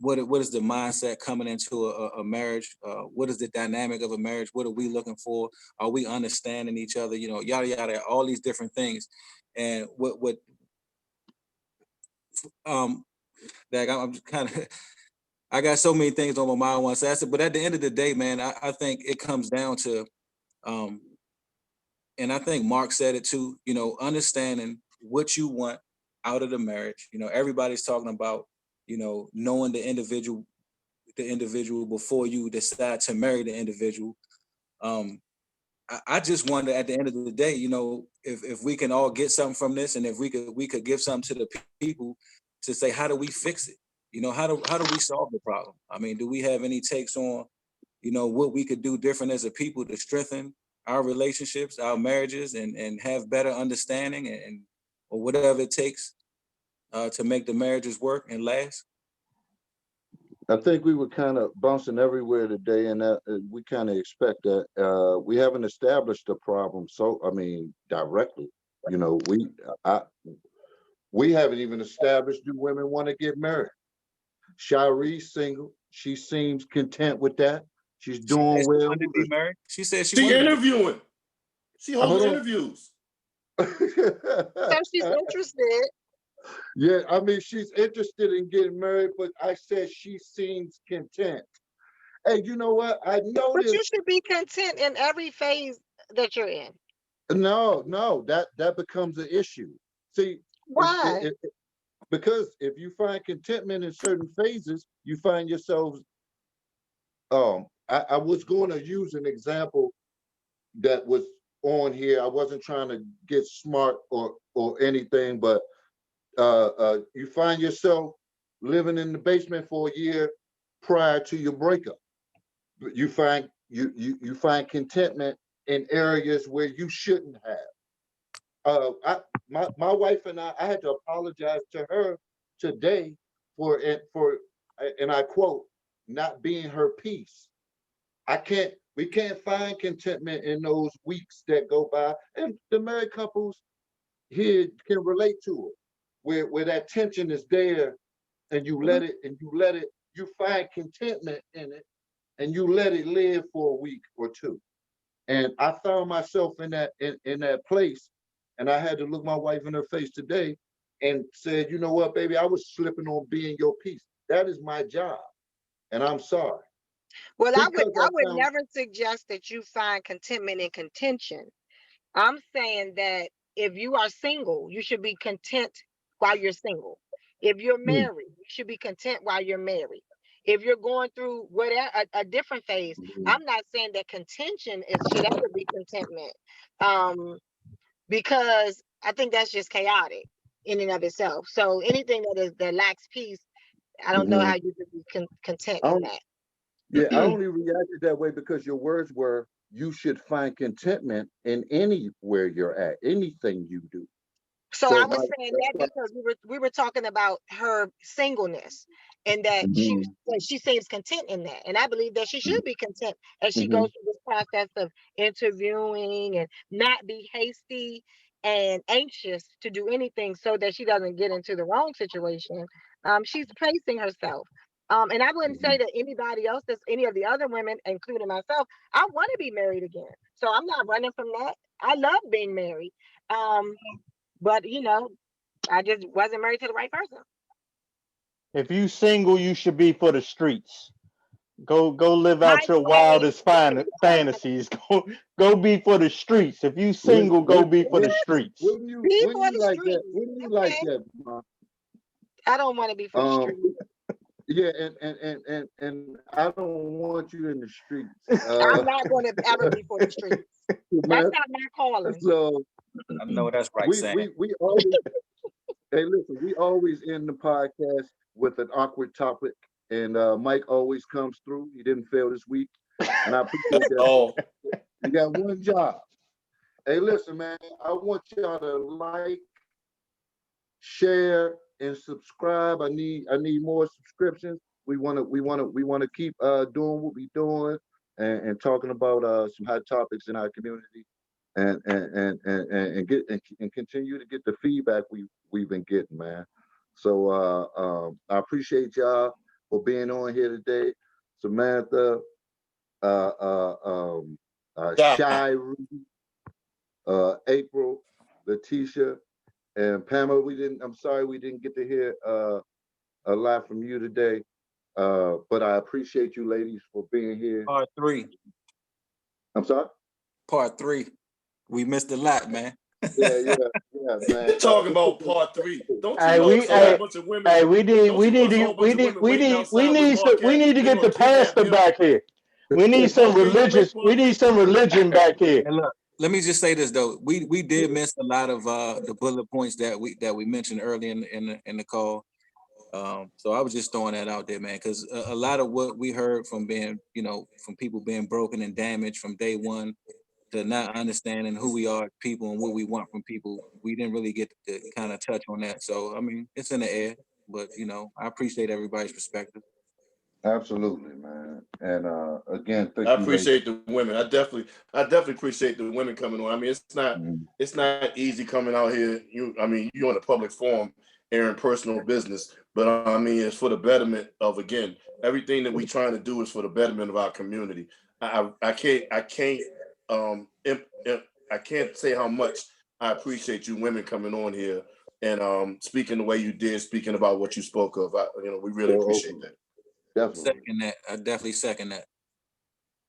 What is the mindset coming into a marriage? What is the dynamic of a marriage? What are we looking for? Are we understanding each other? You know, yada yada, all these different things. And that I'm just kind of, I got so many things on my mind once I said, but at the end of the day, man, I think it comes down to, and I think Mark said it too, you know, understanding what you want out of the marriage. You know, everybody's talking about, you know, knowing the individual before you decide to marry the individual. I just wonder at the end of the day, you know, if we can all get something from this, and if we could give something to the people to say, how do we fix it? You know, how do we solve the problem? I mean, do we have any takes on, you know, what we could do different as a people to strengthen our relationships, our marriages, and have better understanding or whatever it takes to make the marriages work and last? I think we were kind of bouncing everywhere today, and that we kind of expect that. We haven't established the problem, so I mean, directly. You know, we haven't even established do women want to get married. Sharice single. She seems content with that. She's doing well. Wanted to be married. She said she She wanted to be- interviewing. She Hold holding on. interviews. So she's interested. Yeah, I mean, she's interested in getting married, but I said she seems content. Hey, you know what? I But you noticed. should be content in every phase that you're in. No, that becomes an issue. See, Why? because if you find contentment in certain phases, you find yourselves. I was going to use an example that was on here. I wasn't trying to get smart or anything, but you find yourself living in the basement for a year prior to your breakup. You find you find contentment in areas where you shouldn't have. My wife and I had to apologize to her today for and I quote, not being her peace. We can't find contentment in those weeks that go by, and the married couples here can relate to it, where that tension is there, and you let it, you find contentment in it, and you let it live for a week or two. And I found myself in that place, and I had to look my wife in her face today and said, you know what, baby, I was slipping on being your peace. That is my job, and I'm sorry. Well, I would never suggest that you find contentment in contention. I'm saying that if you are single, you should be content while you're single. If you're married, you should be content while you're married. If you're going through whatever a different phase, I'm not saying that contention should ever be contentment, because I think that's just chaotic in and of itself. So anything that lacks peace, I don't know how you could be content in that. Yeah, I only reacted that way because your words were, you should find contentment in anywhere you're at, anything you do. So I was saying that because we were talking about her singleness, and that she seems content in that, and I believe that she should be content as she goes through this process of interviewing and not be hasty and anxious to do anything so that she doesn't get into the wrong situation. She's pacing herself. And I wouldn't say that anybody else, any of the other women, including myself, I want to be married again. So I'm not running from that. I love being married. But you know, I just wasn't married to the right person. If you single, you should be for the streets. Go live out your wildest fantasies. Go be for the streets. If you single, go be for the streets. Wouldn't you like that, Mom? I don't want to be for the streets. Yeah, and I don't want you in the streets. I'm not going to ever be for the streets. That's not my calling. So I know that's right, Sam. We always, hey, listen, we always end the podcast with an awkward topic, and Mike always comes through. He didn't fail this week, and I appreciate that. You got one job. Hey, listen, man, I want y'all to like, share, and subscribe. I need more subscriptions. We want to keep doing what we're doing and talking about some hot topics in our community, and continue to get the feedback we've been getting, man. So I appreciate y'all for being on here today. Samantha, Shy, April, Letitia, and Pamela. I'm sorry we didn't get to hear a lot from you today. But I appreciate you ladies for being here. Part 3. I'm sorry? Part 3. We missed a lot, man. Yeah, man. Talking about part 3. Don't you know it's a whole bunch of women? Hey, we need to get the pastor back here. We need some religion back here. And look, let me just say this though. We did miss a lot of the bullet points that we mentioned early in the call. So I was just throwing that out there, man, because a lot of what we heard from from people being broken and damaged from day one to not understanding who we are, people, and what we want from people, we didn't really get to kind of touch on that. So I mean, it's in the air, but I appreciate everybody's perspective. Absolutely, man. And again, thank I you, ladies. appreciate the women. I definitely appreciate the women coming on. I mean, it's not easy coming out here. I mean, you're in a public forum, airing personal business, but I mean, it's for the betterment of, again, everything that we're trying to do is for the betterment of our community. I can't say how much I appreciate you women coming on here and speaking the way you did, speaking about what you spoke of. We really appreciate that. Definitely. Second that. I definitely second that.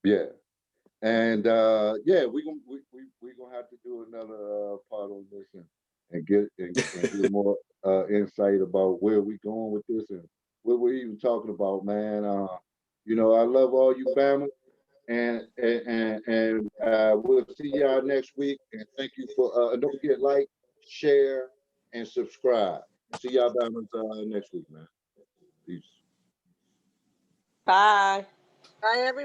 Yeah. And yeah, we're gonna have to do another part on this and get more insight about where we going with this and what we're even talking about, man. You know, I love all you family, and we'll see y'all next week. And thank you for don't forget like, share, and subscribe. See y'all next week, man. Peace. Bye. Bye, everyone.